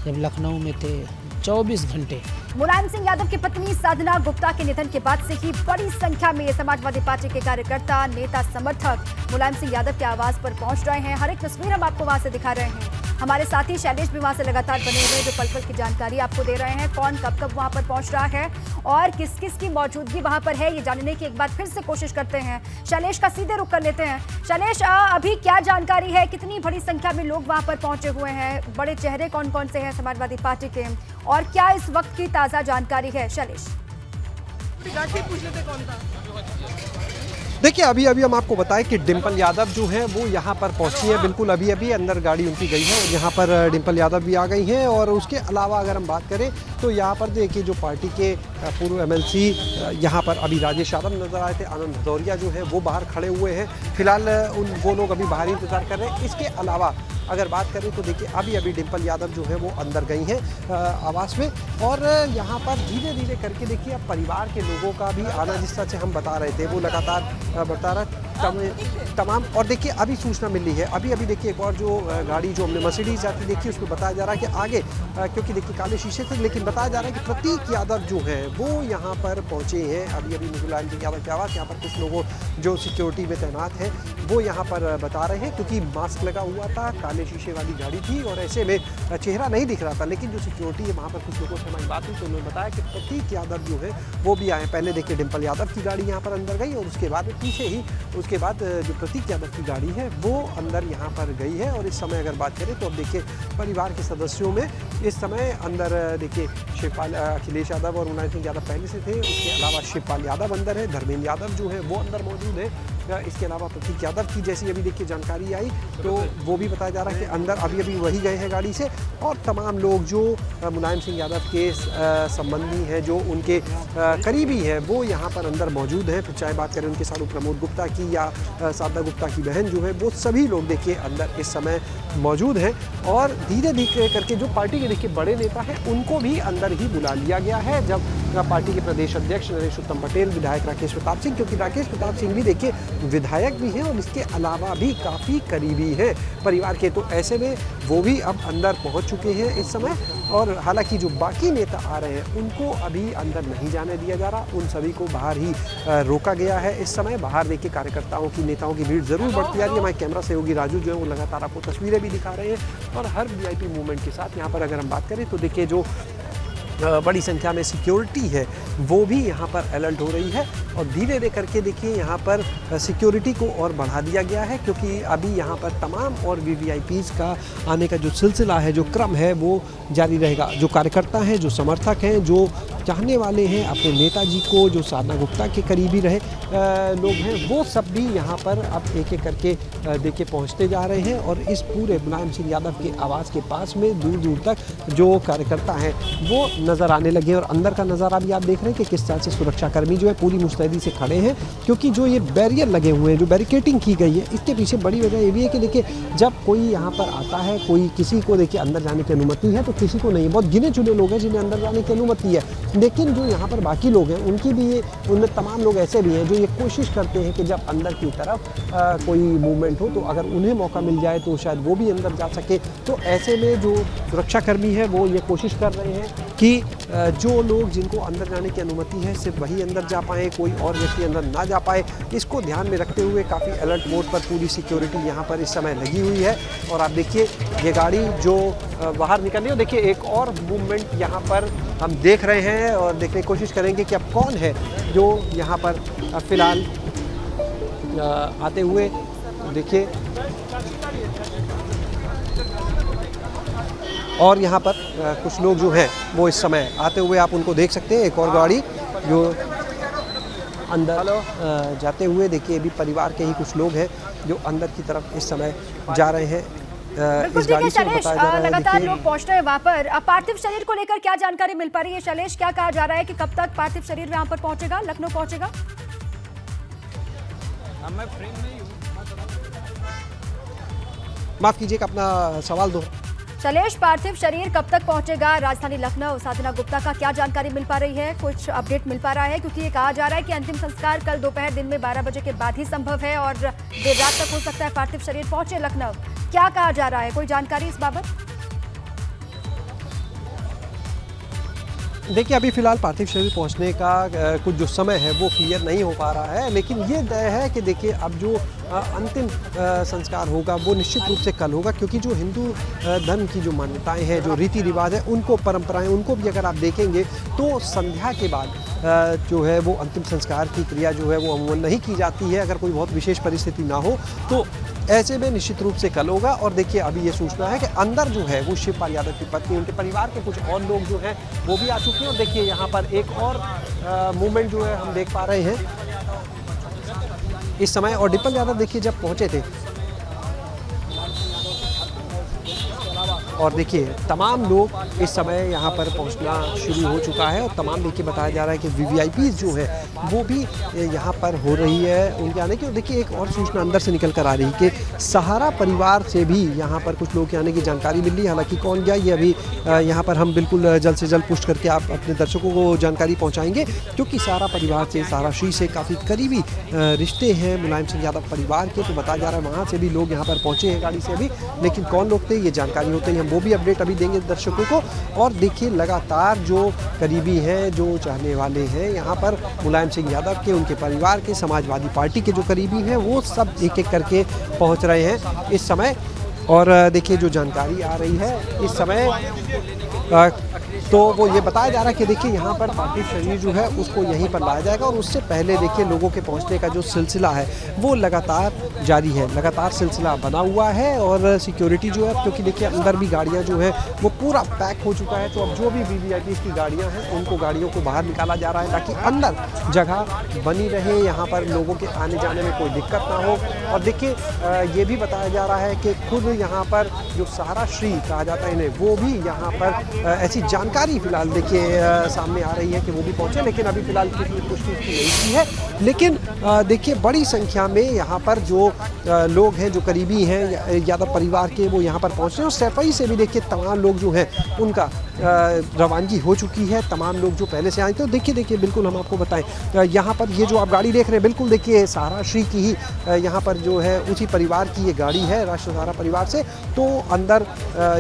जब लखनऊ में थे, 24 घंटे। मुलायम सिंह यादव की पत्नी साधना गुप्ता के निधन के बाद से ही बड़ी संख्या में समाजवादी पार्टी के कार्यकर्ता, नेता, समर्थक मुलायम सिंह यादव के आवास पर पहुंच रहे हैं। हर एक तस्वीर हम आपको वहां से दिखा रहे हैं। हमारे साथी शैलेश भी वहां से लगातार बने हुए, जो पल पल की जानकारी आपको दे रहे हैं, कौन कब कब वहां पर पहुंच रहा है और किस किस की मौजूदगी वहां पर है, ये जानने की एक बार फिर से कोशिश करते हैं। शैलेश का सीधे रुख कर लेते हैं। शैलेश, अभी क्या जानकारी है, कितनी बड़ी संख्या में लोग वहां पर पहुंचे हुए हैं, बड़े चेहरे कौन कौन से हैं समाजवादी पार्टी के, और क्या इस वक्त की ताजा जानकारी है? शैलेश, देखिए अभी हम आपको बताएं कि डिम्पल यादव जो है वो यहाँ पर पहुँची है, बिल्कुल अभी अंदर गाड़ी उनकी गई है और यहाँ पर डिम्पल यादव भी आ गई हैं। और उसके अलावा अगर हम बात करें तो यहाँ पर देखिए जो पार्टी के पूर्व MLC यहाँ पर अभी राजेश यादव नजर आए थे, आनंद भदौरिया जो है वो बाहर खड़े हुए हैं। फिलहाल वो लोग अभी बाहर इंतजार कर रहे हैं। इसके अलावा अगर बात करें तो देखिए अभी डिम्पल यादव जो है वो अंदर गई हैं आवास में। और यहाँ पर धीरे धीरे करके देखिए अब परिवार के लोगों का भी आना, जिस तरह से हम बता रहे थे, वो लगातार बढ़ता रहा तमाम। और देखिए अभी सूचना मिली है, अभी देखिए एक और जो गाड़ी जो हमने मर्सिडीज जाती देखी उसमें बताया जा रहा है कि आगे क्योंकि देखिए काले शीशे थे, लेकिन बताया जा रहा है कि प्रतीक यादव जो है वो यहाँ पर पहुँचे हैं। अभी मुलायम सिंह यादव के आवास यहाँ पर कुछ लोगों जो सिक्योरिटी में तैनात हैं वो यहाँ पर बता रहे हैं, क्योंकि मास्क लगा हुआ था, काले शीशे वाली गाड़ी थी और ऐसे में चेहरा नहीं दिख रहा था। लेकिन जो सिक्योरिटी है वहाँ पर कुछ लोगों से हमारी बात हुई तो उन्होंने बताया कि प्रतीक यादव जो है वो भी आए। पहले देखिए डिम्पल यादव की गाड़ी यहाँ पर अंदर गई और उसके बाद पीछे ही उसके बाद जो प्रतीक यादव की गाड़ी है वो अंदर यहाँ पर गई है। और इस समय अगर बात करें तो अब देखिए परिवार के सदस्यों में इस समय अंदर देखिए शिवपाल अखिलेश यादव और मुलायम सिंह यादव पहले से थे, उसके अलावा शिवपाल यादव अंदर है, धर्मेंद्र यादव जो है वो अंदर मौजूद है। इसके अलावा प्रतीक यादव की जैसी अभी देखिए जानकारी आई तो वो भी बताया जा रहा है कि अंदर अभी वही गए हैं गाड़ी से। और तमाम लोग जो मुलायम सिंह यादव के संबंधी हैं, जो उनके करीबी हैं, वो यहाँ पर अंदर मौजूद हैं। फिर चाहे बात करें उनके साथ प्रमोद गुप्ता की या साधना गुप्ता की बहन जो है, वो सभी लोग देखिए अंदर इस समय मौजूद हैं। और धीरे धीरे करके जो पार्टी के देखिए बड़े नेता हैं उनको भी अंदर ही बुला लिया गया है। जब पार्टी के प्रदेश अध्यक्ष नरेश उत्तम पटेल, विधायक राकेश प्रताप सिंह, क्योंकि राकेश प्रताप सिंह भी देखिए विधायक भी हैं और इसके अलावा भी काफ़ी करीबी हैं परिवार के, तो ऐसे में वो भी अब अंदर पहुंच चुके हैं इस समय। और हालांकि जो बाकी नेता आ रहे हैं उनको अभी अंदर नहीं जाने दिया जा रहा, उन सभी को बाहर ही रोका गया है। इस समय बाहर देखिए कार्यकर्ताओं की, नेताओं की भीड़ ज़रूर बढ़ती जा रही है। हमारे कैमरा सहयोगी राजू जो है वो लगातार आपको तस्वीरें भी दिखा रहे हैं। और हर VIP मूवमेंट के साथ यहाँ पर अगर हम बात करें तो देखिए जो बड़ी संख्या में सिक्योरिटी है वो भी यहाँ पर अलर्ट हो रही है। और धीरे धीरे करके देखिए यहाँ पर सिक्योरिटी को और बढ़ा दिया गया है, क्योंकि अभी यहाँ पर तमाम और VVIPs का आने का जो सिलसिला है, जो क्रम है वो जारी रहेगा। जो कार्यकर्ता हैं, जो समर्थक हैं, जो चाहने वाले हैं अपने नेताजी को, जो साधना गुप्ता के करीबी रहे लोग हैं, वो सब भी यहाँ पर अब एक एक करके देखिए पहुँचते जा रहे हैं। और इस पूरे मुलायम सिंह यादव के आवास के पास में दूर दूर तक जो कार्यकर्ता हैं वो नज़र आने लगे। और अंदर का नज़ारा भी आप देख रहे हैं कि किस तरह से सुरक्षाकर्मी जो है पूरी मुस्तैदी से खड़े हैं, क्योंकि जो ये बैरियर लगे हुए हैं, जो बैरिकेटिंग की गई है, इसके पीछे बड़ी वजह ये भी है कि देखिए जब कोई यहाँ पर आता है, कोई किसी को देखिए अंदर जाने की अनुमति है तो किसी को नहीं। बहुत गिने चुने लोग हैं जिन्हें अंदर जाने की अनुमति है, लेकिन जो यहाँ पर बाकी लोग हैं उनकी भी ये, उनमें तमाम लोग ऐसे भी हैं जो ये कोशिश करते हैं कि जब अंदर की तरफ कोई मूवमेंट हो तो अगर उन्हें मौका मिल जाए तो शायद वो भी अंदर जा सके। तो ऐसे में जो सुरक्षाकर्मी है वो ये कोशिश कर रहे हैं कि जो लोग जिनको अंदर जाने की अनुमति है सिर्फ वही अंदर जा पाए, कोई और व्यक्ति अंदर ना जा पाए। इसको ध्यान में रखते हुए काफ़ी अलर्ट मोड पर पूरी सिक्योरिटी यहाँ पर इस समय लगी हुई है। और आप देखिए ये गाड़ी जो बाहर निकल रही है, देखिए एक और मूवमेंट यहाँ पर हम देख रहे हैं और देखने की कोशिश करेंगे कि अब कौन है जो यहाँ पर फिलहाल आते हुए देखिए। और यहाँ पर कुछ लोग जो हैं वो इस समय आते हुए आप उनको देख सकते हैं। एक और गाड़ी जो अंदर जाते हुए देखिए, अभी परिवार के ही कुछ लोग हैं जो अंदर की तरफ इस समय जा रहे हैं। इस गाड़ी से बताया जा रहा है लगातार लोग पहुंच रहे हैं वहाँ पर। पार्थिव शरीर को लेकर क्या जानकारी मिल पा रही है शैलेश? क्या कहा जा रहा है कि कब तक पार्थिव शरीर यहाँ पर पहुंचेगा, लखनऊ पहुंचेगा? माफ कीजिएगा, अपना सवाल दो। शैलेश, पार्थिव शरीर कब तक पहुंचेगा राजधानी लखनऊ? साधना गुप्ता का क्या जानकारी मिल पा रही है, कुछ अपडेट मिल पा रहा है? क्योंकि ये कहा जा रहा है कि अंतिम संस्कार कल दोपहर दिन में 12 बजे के बाद ही संभव है और देर रात तक हो सकता है पार्थिव शरीर पहुंचे लखनऊ। क्या कहा जा रहा है, कोई जानकारी इस बाबत? देखिए अभी फिलहाल पार्थिव शरीर पहुंचने का कुछ जो समय है वो क्लियर नहीं हो पा रहा है, लेकिन ये तय है कि देखिए अब जो अंतिम संस्कार होगा वो निश्चित रूप से कल होगा, क्योंकि जो हिंदू धर्म की जो मान्यताएं हैं, जो रीति रिवाज है, उनको परंपराएं, उनको भी अगर आप देखेंगे तो संध्या के बाद जो है वो अंतिम संस्कार की क्रिया जो है वो अमूमन नहीं की जाती है, अगर कोई बहुत विशेष परिस्थिति ना हो तो। ऐसे में निश्चित रूप से कल होगा। और देखिए अभी ये सूचना है कि अंदर जो है वो शिवपाल यादव की पत्नी, उनके परिवार के कुछ और लोग जो हैं वो भी आ चुके हैं। और देखिए यहाँ पर एक और मूवमेंट जो है हम देख पा रहे हैं इस समय। और डिम्पल यादव देखिए जब पहुंचे थे और देखिए तमाम लोग इस समय यहाँ पर पहुँचना शुरू हो चुका है और तमाम देखिए बताया जा रहा है कि वीवीआईपी जो है वो भी यहाँ पर हो रही है उनके आने की। और देखिए एक और सूचना अंदर से निकल कर आ रही है कि सहारा परिवार से भी यहाँ पर कुछ लोग के आने की जानकारी मिल रही है। हालांकि कौन गया ये अभी यहाँ पर हम बिल्कुल जल्द से जल्द पुष्ट करके आप अपने दर्शकों को जानकारी पहुँचाएंगे, क्योंकि सहारा परिवार से, सहारा श्री से काफ़ी करीबी रिश्ते हैं मुलायम सिंह यादव परिवार के। तो बताया जा रहा है वहाँ से भी लोग यहाँ पर पहुँचे हैं गाड़ी से अभी, लेकिन कौन लोग थे ये जानकारी होते ही हम वो भी अपडेट अभी देंगे दर्शकों को। और देखिए लगातार जो करीबी हैं, जो चाहने वाले हैं यहाँ पर मुलायम सिंह यादव के, उनके परिवार के, समाजवादी पार्टी के जो करीबी हैं वो सब एक एक करके पहुँच रहे हैं इस समय। और देखिए जो जानकारी आ रही है इस समय तो वो ये बताया जा रहा है कि देखिए यहाँ पर पार्थिव शरीर जो है उसको यहीं पर लाया जाएगा और उससे पहले देखिए लोगों के पहुँचने का जो सिलसिला है वो लगातार जारी है, लगातार सिलसिला बना हुआ है। और सिक्योरिटी जो है, क्योंकि देखिए अंदर भी गाड़ियाँ जो है वो पूरा पैक हो चुका है, तो अब जो भी वीवीआईपी की गाड़ियाँ हैं उनको गाड़ियों को बाहर निकाला जा रहा है ताकि अंदर जगह बनी रहे, यहाँ पर लोगों के आने जाने में कोई दिक्कत ना हो। और देखिए ये भी बताया जा रहा है कि खुद यहाँ पर जो सहारा श्री कहा जाता है इन्हें, वो भी यहाँ पर ऐसी जानकारी फिलहाल देखिए सामने आ रही है कि वो भी पहुंचे, लेकिन अभी फिलहाल किसी पुष्टि इसकी नहीं की है। लेकिन देखिए बड़ी संख्या में यहाँ पर जो लोग हैं, जो करीबी हैं यादव परिवार के, वो यहाँ पर पहुँच रहे हैं। और सैफई से भी देखिए तमाम लोग जो हैं उनका रवानगी हो चुकी है, तमाम लोग जो पहले से आए। तो देखिए बिल्कुल हम आपको बताएं यहाँ पर ये जो आप गाड़ी देख रहे हैं बिल्कुल देखिए सहारा श्री की ही यहाँ पर जो है उसी परिवार की ये गाड़ी है, राष्ट्र सहारा परिवार से। तो अंदर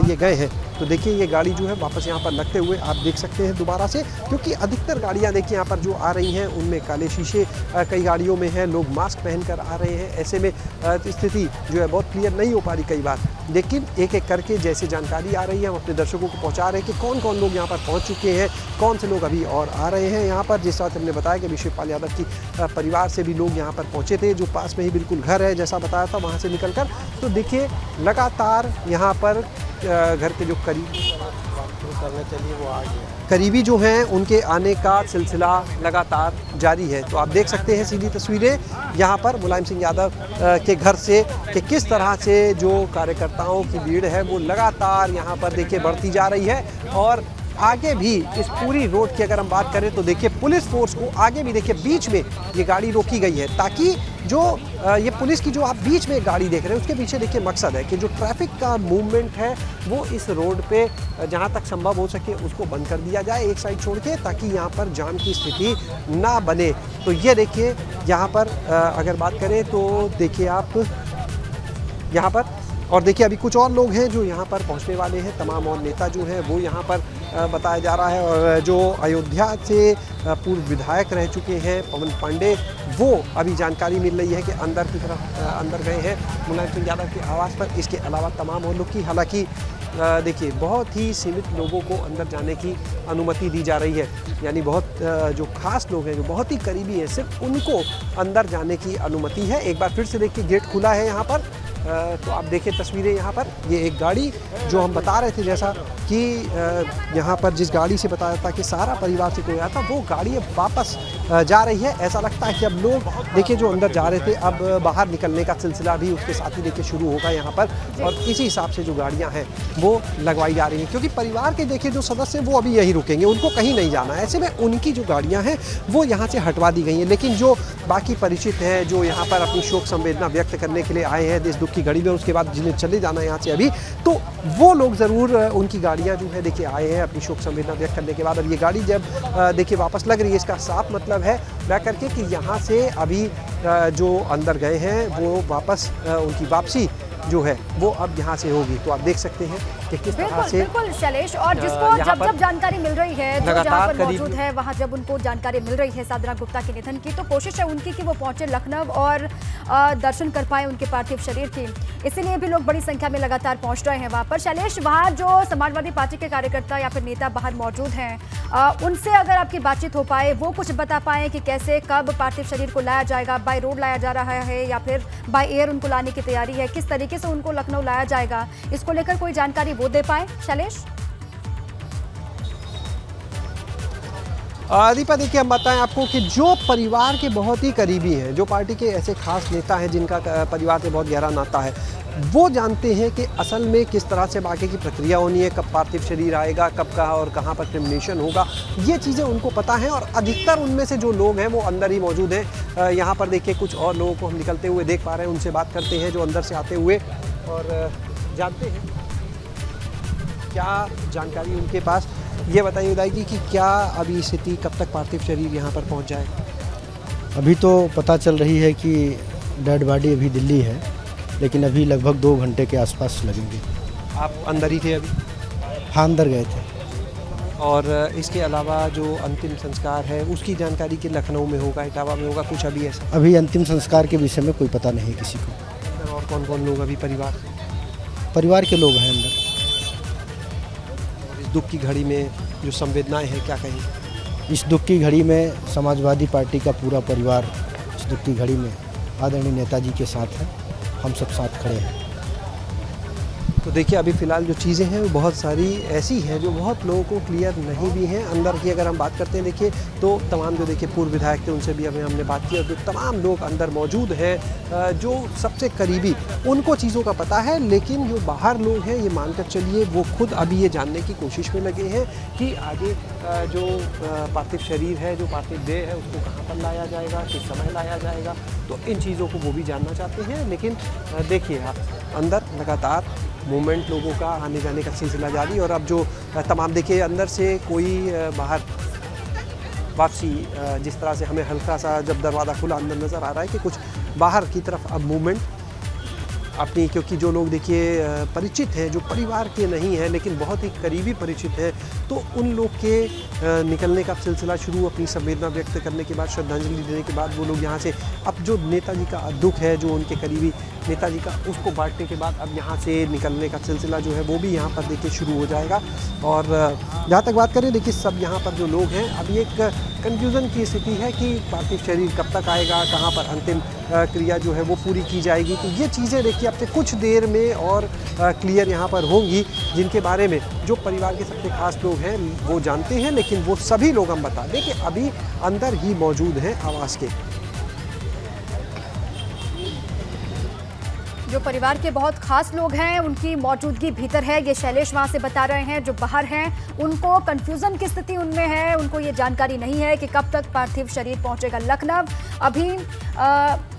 ये गए हैं, तो देखिए ये गाड़ी जो है वापस यहाँ पर लगते हुए आप देख सकते हैं दोबारा से, क्योंकि अधिकतर गाड़ियाँ देखिए यहाँ पर जो आ रही हैं उनमें काले शीशे कई गाड़ियों में हैं, लोग मास्क पहनकर आ रहे हैं। ऐसे में स्थिति जो है बहुत क्लियर नहीं हो पा रही कई बार, लेकिन एक एक करके जैसे जानकारी आ रही है हम अपने दर्शकों को पहुँचा रहे हैं कि कौन कौन लोग यहाँ पर पहुँच चुके हैं, कौन से लोग अभी और आ रहे हैं यहाँ पर। जिस तरह हमने बताया कि शिवपाल यादव की परिवार से भी लोग यहाँ पर पहुँचे थे, जो पास में ही बिल्कुल घर है जैसा बताया था वहाँ से निकल कर। तो देखिए लगातार यहाँ पर घर के जो करीबी जो हैं उनके आने का सिलसिला लगातार जारी है। तो आप देख सकते हैं सीधी तस्वीरें यहाँ पर मुलायम सिंह यादव के घर से कि किस तरह से जो कार्यकर्ताओं की भीड़ है वो लगातार यहाँ पर देखिए बढ़ती जा रही है। और आगे भी इस पूरी रोड की अगर हम बात करें तो देखिए पुलिस फोर्स को आगे भी देखिए बीच में ये गाड़ी रोकी गई है, ताकि जो ये पुलिस की जो आप बीच में गाड़ी देख रहे हैं उसके पीछे देखिए मकसद है कि जो ट्रैफिक का मूवमेंट है वो इस रोड पे जहां तक संभव हो सके उसको बंद कर दिया जाए एक साइड छोड़ के, ताकि यहां पर जाम की स्थिति ना बने। तो ये देखिए यहाँ पर अगर बात करें तो देखिए आप यहाँ पर, और देखिए अभी कुछ और लोग हैं जो यहाँ पर पहुँचने वाले हैं, तमाम और नेता जो हैं वो यहाँ पर बताया जा रहा है। और जो अयोध्या से पूर्व विधायक रह चुके हैं पवन पांडे, वो अभी जानकारी मिल रही है कि अंदर की तरफ अंदर गए हैं मुलायम सिंह यादव के आवास पर। इसके अलावा तमाम और लोग की, हालांकि देखिए बहुत ही सीमित लोगों को अंदर जाने की अनुमति दी जा रही है, यानी बहुत जो खास लोग हैं, जो बहुत ही करीबी हैं, सिर्फ उनको अंदर जाने की अनुमति है। एक बार फिर से देखिए गेट खुला है यहाँ पर, तो आप देखिए तस्वीरें यहाँ पर। ये एक गाड़ी जो हम बता रहे थे जैसा कि यहाँ पर जिस गाड़ी से बताया था कि सहारा परिवार से कोई आया था, वो गाड़ी अब वापस जा रही है। ऐसा लगता है कि अब लोग देखिए जो अंदर जा रहे थे अब बाहर निकलने का सिलसिला भी उसके साथ ही देखिए शुरू होगा यहाँ पर। और इसी हिसाब से जो गाड़ियाँ हैं वो लगवाई जा रही हैं, क्योंकि परिवार के देखिए जो सदस्य वो अभी यहीं रुकेंगे, उनको कहीं नहीं जाना है। ऐसे में उनकी जो गाड़ियाँ हैं वो यहाँ से हटवा दी गई हैं, लेकिन जो बाकी परिचित हैं, जो यहाँ पर अपनी शोक संवेदना व्यक्त करने के लिए आए हैं देश दुख की घड़ी में, उसके बाद जिन्हें चले जाना है यहाँ से अभी, तो वो लोग ज़रूर उनकी गाड़ियाँ जो है देखिए आए हैं अपनी शोक संवेदना व्यक्त करने के बाद। अब ये गाड़ी जब देखिए वापस लग रही है, इसका साफ मतलब है बैक करके कि यहाँ से अभी जो अंदर गए हैं वो वापस उनकी वापसी जो है वो अब यहाँ से होगी। तो आप देख सकते हैं कि किस तरह से बिल्कुल शैलेश, और जिसको जब जानकारी मिल रही है, जो जहाँ पर मौजूद है वहाँ जब उनको जानकारी मिल रही है साधना गुप्ता के निधन की, तो कोशिश है उनकी कि वो पहुँचे लखनऊ और दर्शन कर पाए उनके पार्थिव शरीर की। इसीलिए भी लोग बड़ी संख्या में लगातार पहुँच रहे हैं वहाँ पर। शैलेश, वहाँ जो समाजवादी पार्टी के कार्यकर्ता या फिर नेता बाहर मौजूद हैं, उनसे अगर आपकी बातचीत हो पाए, वो कुछ बता पाए कि कैसे कब पार्थिव शरीर को लाया जाएगा, बाय रोड लाया जा रहा है या फिर बाय एयर उनको लाने की तैयारी है, किस तरीके से उनको लखनऊ लाया जाएगा, इसको लेकर कोई जानकारी वो दे पाए शैलेश? दीपा देखिए, हम बताएं आपको कि जो परिवार के बहुत ही करीबी हैं, जो पार्टी के ऐसे खास नेता हैं जिनका परिवार से बहुत गहरा नाता है, वो जानते हैं कि असल में किस तरह से आगे की प्रक्रिया होनी है, कब पार्थिव शरीर आएगा, कब कहाँ और कहाँ पर क्रिमिनेशन होगा, ये चीज़ें उनको पता हैं। और अधिकतर उनमें से जो लोग हैं वो अंदर ही मौजूद हैं। यहाँ पर देखिए कुछ और लोगों को हम निकलते हुए देख पा रहे हैं, उनसे बात करते हैं जो अंदर से आते हुए, और जानते हैं क्या जानकारी उनके पास। ये बताइए उदय कि क्या अभी स्थिति, कब तक पार्थिव शरीर यहाँ पर पहुँच जाएगा? अभी तो पता चल रही है कि डेड बॉडी अभी दिल्ली है, लेकिन अभी लगभग 2 घंटे के आसपास लगेंगे। आप अंदर ही थे अभी? हाँ, अंदर गए थे। और इसके अलावा जो अंतिम संस्कार है उसकी जानकारी कि लखनऊ में होगा, इटावा में होगा, कुछ अभी ऐसा? अभी अंतिम संस्कार के विषय में कोई पता नहीं किसी को। और कौन कौन लोग अभी परिवार के लोग हैं अंदर। और इस दुख की घड़ी में जो संवेदनाएं हैं, क्या कहें? इस दुख की घड़ी में समाजवादी पार्टी का पूरा परिवार इस दुख की घड़ी में आदरणीय नेताजी के साथ है, हम सब साथ खड़े हैं। तो देखिए अभी फ़िलहाल जो चीज़ें हैं वो बहुत सारी ऐसी हैं जो बहुत लोगों को क्लियर नहीं भी हैं। अंदर की अगर हम बात करते हैं देखिए तो तमाम जो देखिए पूर्व विधायक थे उनसे भी अभी हमने बात की, और जो तमाम लोग अंदर मौजूद हैं जो सबसे करीबी, उनको चीज़ों का पता है। लेकिन जो बाहर लोग हैं, ये मानकर चलिए वो खुद अभी ये जानने की कोशिश में लगे हैं कि आगे जो पार्थिव शरीर है, जो पार्थिव देह है, उसको कहाँ पर लाया जाएगा, किस समय लाया जाएगा। तो इन चीज़ों को वो भी जानना चाहते हैं। लेकिन देखिए आप अंदर लगातार मूवमेंट लोगों का आने जाने का सिलसिला जारी। और अब जो तमाम देखिए अंदर से कोई बाहर वापसी, जिस तरह से हमें हल्का सा जब दरवाज़ा खुला अंदर नज़र आ रहा है कि कुछ बाहर की तरफ अब मूवमेंट अपनी, क्योंकि जो लोग देखिए परिचित हैं, जो परिवार के नहीं हैं लेकिन बहुत ही करीबी परिचित हैं, तो उन लोग के निकलने का सिलसिला शुरू, अपनी संवेदना व्यक्त करने के बाद, श्रद्धांजलि देने के बाद वो लोग यहाँ से, अब जो नेताजी का दुख है, जो उनके करीबी नेताजी का, उसको बांटने के बाद अब यहाँ से निकलने का सिलसिला जो है वो भी यहाँ पर देखिए शुरू हो जाएगा। और जहाँ तक बात करें देखिए सब यहाँ पर जो लोग हैं, अभी एक कन्फ्यूज़न की स्थिति है कि पार्थिव शरीर कब तक आएगा, कहाँ पर अंतिम क्रिया जो है वो पूरी की जाएगी। तो ये चीज़ें देखिए अब से कुछ देर में और क्लियर यहाँ पर होंगी, जिनके बारे में जो परिवार के सबसे खास लोग हैं वो जानते हैं। लेकिन वो सभी लोग हम बता दें कि अभी अंदर ही मौजूद हैं आवास के। जो परिवार के बहुत खास लोग हैं उनकी मौजूदगी भीतर है, ये शैलेश वहाँ से बता रहे हैं। जो बाहर हैं उनको कंफ्यूजन की स्थिति उनमें है, उनको ये जानकारी नहीं है कि कब तक पार्थिव शरीर पहुंचेगा लखनऊ। अभी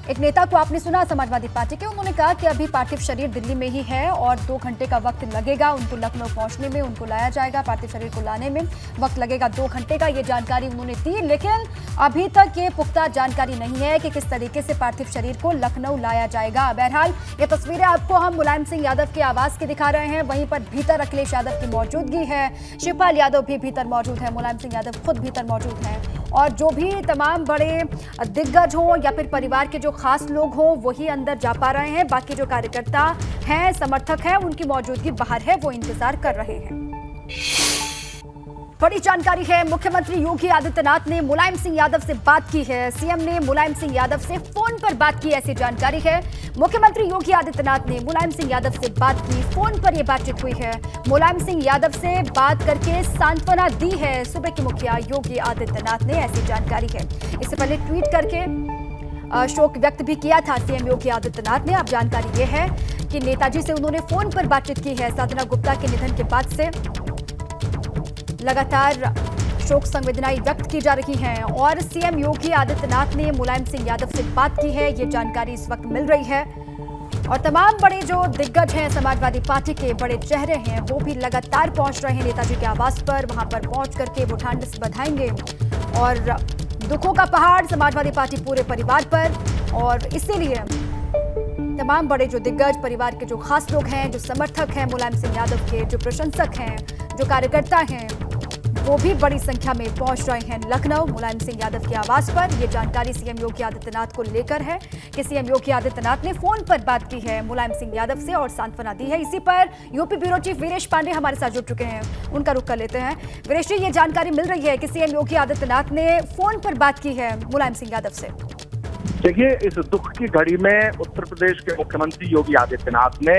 एक नेता को आपने सुना समाजवादी पार्टी के, उन्होंने कहा कि अभी पार्थिव शरीर दिल्ली में ही है और 2 घंटे का वक्त लगेगा उनको लखनऊ पहुंचने में, उनको लाया जाएगा, पार्थिव शरीर को लाने में वक्त लगेगा 2 घंटे का, ये जानकारी उन्होंने दी। लेकिन अभी तक ये पुख्ता जानकारी नहीं है कि किस तरीके से पार्थिव शरीर को लखनऊ लाया जाएगा। बहरहाल ये तस्वीरें आपको हम मुलायम सिंह यादव के आवास की दिखा रहे हैं, वहीं पर भीतर अखिलेश यादव की मौजूदगी है, शिवपाल यादव भी भीतर मौजूद है, मुलायम सिंह यादव खुद भीतर मौजूद हैं, और जो भी तमाम बड़े दिग्गज हों या फिर परिवार के जो खास लोग हों वही अंदर जा पा रहे हैं। बाकी जो कार्यकर्ता हैं, समर्थक हैं, उनकी मौजूदगी बाहर है, वो इंतजार कर रहे हैं। बड़ी जानकारी है, मुख्यमंत्री योगी आदित्यनाथ ने मुलायम सिंह यादव से बात की है। सीएम ने मुलायम सिंह यादव से फोन पर बात की, ऐसी जानकारी है। मुख्यमंत्री योगी आदित्यनाथ ने मुलायम सिंह यादव से बात की, फोन पर यह बातचीत हुई है। मुलायम सिंह यादव से बात करके सांत्वना दी है सूबे के मुखिया योगी आदित्यनाथ ने, ऐसी जानकारी है। इससे पहले ट्वीट करके शोक व्यक्त भी किया था सीएम योगी आदित्यनाथ ने। अब जानकारी यह है कि नेताजी से उन्होंने फोन पर बातचीत की है। साधना गुप्ता के निधन के बाद से लगातार शोक संवेदनाएं व्यक्त की जा रही हैं और सीएम योगी आदित्यनाथ ने मुलायम सिंह यादव से बात की है, ये जानकारी इस वक्त मिल रही है। और तमाम बड़े जो दिग्गज हैं, समाजवादी पार्टी के बड़े चेहरे हैं, वो भी लगातार पहुंच रहे हैं नेताजी के आवास पर। वहां पर पहुंच करके वो ढांढस बधाएंगे और दुखों का पहाड़ समाजवादी पार्टी पूरे परिवार पर। और इसीलिए तमाम बड़े जो दिग्गज परिवार के जो खास लोग हैं, जो समर्थक हैं मुलायम सिंह यादव के, जो प्रशंसक हैं, जो कार्यकर्ता हैं, वो भी बड़ी संख्या में पहुंच रहे हैं लखनऊ मुलायम सिंह यादव के आवास पर। ये जानकारी सीएम योगी आदित्यनाथ को लेकर है कि सीएम योगी आदित्यनाथ ने फोन पर बात की है मुलायम सिंह यादव से और सांत्वना दी है। इसी पर UP bureau chief Viresh Pandey हमारे साथ जुड़ चुके हैं, उनका रुख कर लेते हैं। वीरेश जी, ये जानकारी मिल रही है कि सीएम योगी आदित्यनाथ ने फोन पर बात की है मुलायम सिंह यादव से। देखिए, इस दुख की घड़ी में उत्तर प्रदेश के मुख्यमंत्री योगी आदित्यनाथ ने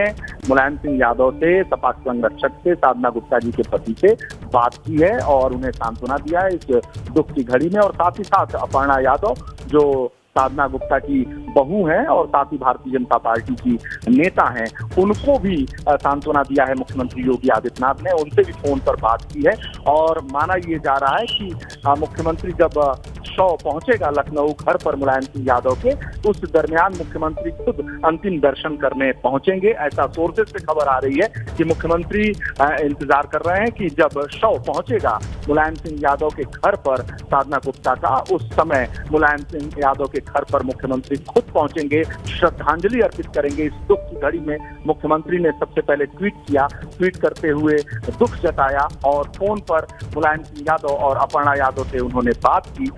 मुलायम सिंह यादव से, सपा संरक्षक से, साधना गुप्ता जी के पति से बात की है और उन्हें सांत्वना दिया है इस दुख की घड़ी में। और साथ ही साथ अपर्णा यादव जो साधना गुप्ता की बहू हैं और साथ ही भारतीय जनता पार्टी की नेता हैं, उनको भी सांत्वना दिया है मुख्यमंत्री योगी आदित्यनाथ ने। उनसे भी फोन पर बात की है और माना ये जा रहा है कि मुख्यमंत्री जब शव पहुंचेगा लखनऊ घर पर मुलायम सिंह यादव के, उस दरमियान मुख्यमंत्री खुद अंतिम दर्शन करने पहुंचेंगे। ऐसा सोर्सेज से खबर आ रही है कि मुख्यमंत्री इंतजार कर रहे हैं कि जब शव पहुंचेगा मुलायम सिंह यादव के घर पर साधना गुप्ता का, उस समय मुलायम सिंह यादव के घर पर मुख्यमंत्री खुद पहुंचेंगे, श्रद्धांजलि अर्पित करेंगे। इस दुख की घड़ी में मुख्यमंत्री ने सबसे पहले ट्वीट किया, ट्वीट करते हुए दुख जताया और फोन पर मुलायम सिंह यादव और अपर्णा यादव से उन्होंने बात की।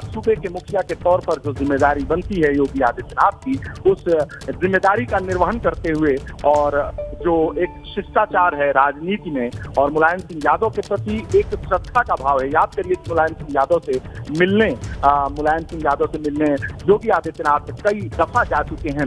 सूबे के मुखिया के तौर पर जो जिम्मेदारी बनती है योगी आदित्यनाथ की, उस जिम्मेदारी का निर्वहन करते हुए और जो एक शिष्टाचार है राजनीति में और मुलायम सिंह यादव के प्रति एक श्रद्धा का भाव है। याद करिए कि मुलायम सिंह यादव से मिलने योगी आदित्यनाथ कई दफा जा चुके हैं,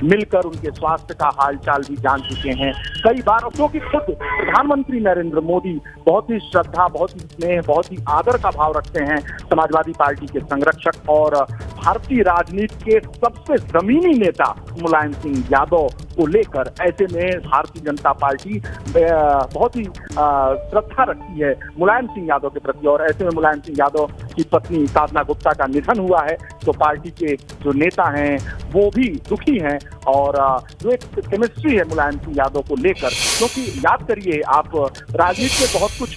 मिलकर उनके स्वास्थ्य का हालचाल भी जान चुके हैं कई बार, क्योंकि खुद प्रधानमंत्री नरेंद्र मोदी बहुत ही श्रद्धा, बहुत ही स्नेह, बहुत ही आदर का भाव रखते हैं समाजवादी पार्टी के संरक्षक और भारतीय राजनीति के सबसे जमीनी नेता मुलायम सिंह यादव को लेकर। ऐसे में भारतीय जनता पार्टी बहुत ही श्रद्धा रखती है मुलायम सिंह यादव के प्रति और ऐसे में मुलायम सिंह यादव की पत्नी साधना गुप्ता का निधन हुआ है तो पार्टी के जो नेता हैं वो भी दुखी हैं और जो एक केमिस्ट्री है मुलायम सिंह यादव को लेकर, क्योंकि याद करिए आप राजनीति में बहुत कुछ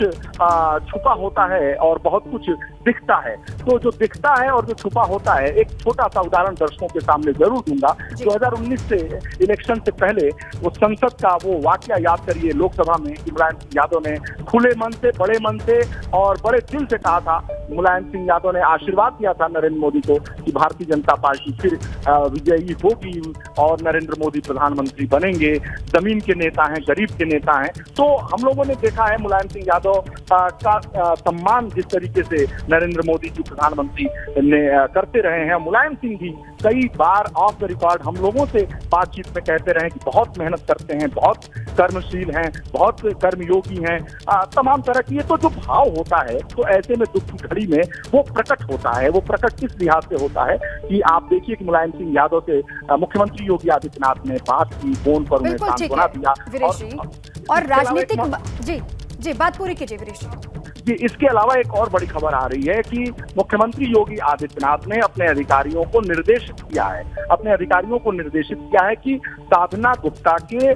छुपा होता है और बहुत कुछ दिखता है, तो जो दिखता है और जो छुपा होता है, एक छोटा सा उदाहरण दर्शकों के सामने जरूर दूंगा। 2019 से इलेक्शन से पहले वो संसद का वो वाकया याद करिए लोकसभा में कि मुलायम सिंह यादव ने खुले मन से, बड़े मन से और बड़े दिल से कहा था, मुलायम सिंह यादव ने आशीर्वाद दिया था नरेंद्र मोदी को कि भारतीय जनता पार्टी फिर विजयी होगी और नरेंद्र मोदी प्रधानमंत्री बनेंगे, जमीन के नेता हैं, गरीब के नेता हैं। तो हम लोगों ने देखा है मुलायम सिंह यादव का सम्मान जिस तरीके से नरेंद्र मोदी जी प्रधानमंत्री ने करते रहे हैं। मुलायम सिंह भी कई बार ऑफ द रिकॉर्ड हम लोगों से बातचीत में कहते रहे कि बहुत मेहनत करते हैं, बहुत कर्मशील हैं, बहुत कर्मयोगी हैं, तमाम तरह की। तो जो भाव होता है तो ऐसे में दुख की घड़ी में वो प्रकट होता है। वो प्रकट किस लिहाज से होता है कि आप देखिए कि मुलायम सिंह यादव से मुख्यमंत्री योगी आदित्यनाथ ने बात की, फोन पर उन्हें सांत्वना दिया और राजनीतिक जी बात पूरी कीजिए वीरेश जी। इसके अलावा एक और बड़ी खबर आ रही है कि मुख्यमंत्री योगी आदित्यनाथ ने अपने अधिकारियों को निर्देशित किया है कि साधना गुप्ता के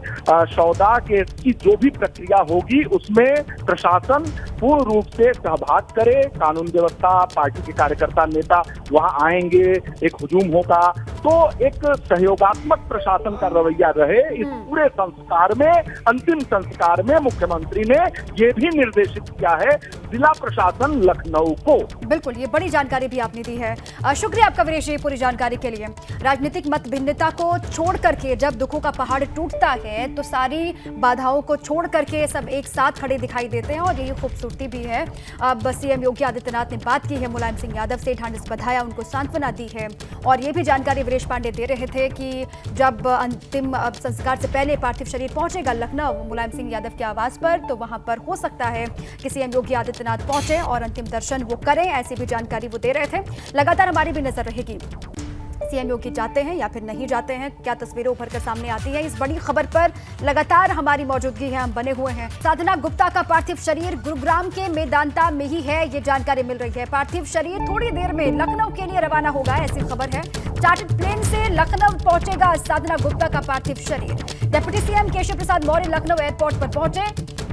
सौदा के की जो भी प्रक्रिया होगी उसमें प्रशासन पूर्ण रूप से सहभाग करे। कानून व्यवस्था, पार्टी के कार्यकर्ता नेता वहां आएंगे, एक हुजूम होगा, तो एक सहयोगात्मक प्रशासन का रवैया रहे। इस पूरे संस्कार में, अंतिम संस्कार में मुख्यमंत्री ने ये भी निर्देशित किया है जिला प्रशासन लखनऊ को। बिल्कुल, ये बड़ी जानकारी भी आपने दी है। शुक्रिया आपका वीरेश जी पूरी जानकारी के लिए। राजनीतिक मतभिन्नता को छोड़ करके जब दुखों का पहाड़ टूटता है तो सारी बाधाओं को छोड़ करके सब एक साथ खड़े दिखाई देते हैं और यही खूबसूरती भी है। अब सीएम योगी आदित्यनाथ ने बात की है मुलायम सिंह यादव से, ढांढस बंधाया, उनको सांत्वना दी है और ये भी जानकारी वीरेश पांडे दे रहे थे कि जब अंतिम संस्कार से पहले पार्थिव शरीर पहुंचेगा लखनऊ मुलायम सिंह यादव के आवास पर, तो वहां पर हो सकता है कि सीएम योगी आदित्यनाथ पहुंचे और अंतिम दर्शन वो करें, ऐसी भी जानकारी वो दे रहे थे। लगातार हमारी भी नजर रहेगी सीएम योगी जाते हैं या फिर नहीं जाते हैं, क्या तस्वीरें उभर कर सामने आती हैं। इस बड़ी खबर पर लगातार हमारी मौजूदगी है, हम बने हुए हैं। साधना गुप्ता का पार्थिव शरीर गुरुग्राम के मेदांता में ही है, ये जानकारी मिल रही है। पार्थिव शरीर थोड़ी देर में लखनऊ के लिए रवाना होगा, ऐसी खबर है। चार्टर्ड प्लेन से लखनऊ पहुंचेगा साधना गुप्ता का पार्थिव शरीर। Deputy CM Keshav Prasad Maurya Lucknow airport पर पहुंचे,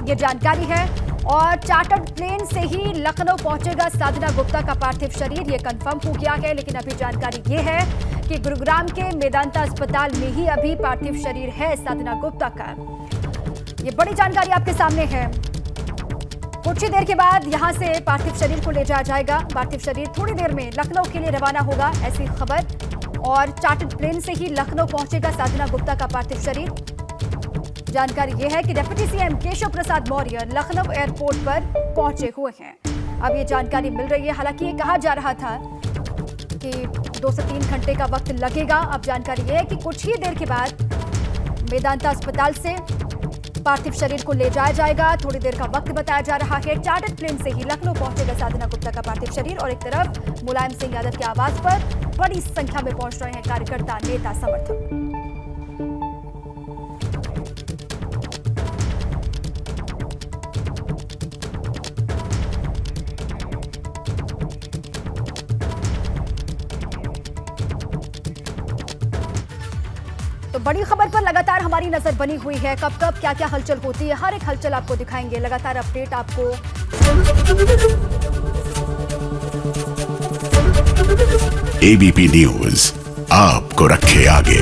ये जानकारी है और चार्टर्ड प्लेन से ही लखनऊ पहुंचेगा साधना गुप्ता का पार्थिव शरीर, ये कंफर्म हो गया है। लेकिन अभी जानकारी ये है कि गुरुग्राम के मेदांता अस्पताल में ही अभी पार्थिव शरीर है साधना गुप्ता का। ये बड़ी जानकारी आपके सामने है। कुछ ही देर के बाद यहां से पार्थिव शरीर को ले जाया जाएगा। पार्थिव शरीर थोड़ी देर में लखनऊ के लिए रवाना होगा, ऐसी खबर। और चार्टर्ड प्लेन से ही लखनऊ पहुंचेगा साधना गुप्ता का पार्थिव शरीर। जानकारी यह है कि deputy CM Keshav Prasad Maurya Lucknow airport पर पहुंचे हुए हैं। अब ये जानकारी मिल रही है। हालांकि ये कहा जा रहा था कि 2 से 3 घंटे का वक्त लगेगा। अब जानकारी यह है कि कुछ ही देर के बाद मेदांता अस्पताल से पार्थिव शरीर को ले जाया जाएगा। थोड़ी देर का वक्त बताया जा रहा है। चार्टर्ड प्लेन से ही लखनऊ पहुंचेगा साधना गुप्ता का पार्थिव शरीर और एक तरफ मुलायम सिंह यादव के आवास पर बड़ी संख्या में पहुंच रहे हैं कार्यकर्ता, नेता, समर्थक। तो बड़ी खबर पर लगातार हमारी नजर बनी हुई है। कब कब क्या क्या हलचल होती है, हर एक हलचल आपको दिखाएंगे। लगातार अपडेट आपको। एबीपी न्यूज आपको रखे आगे।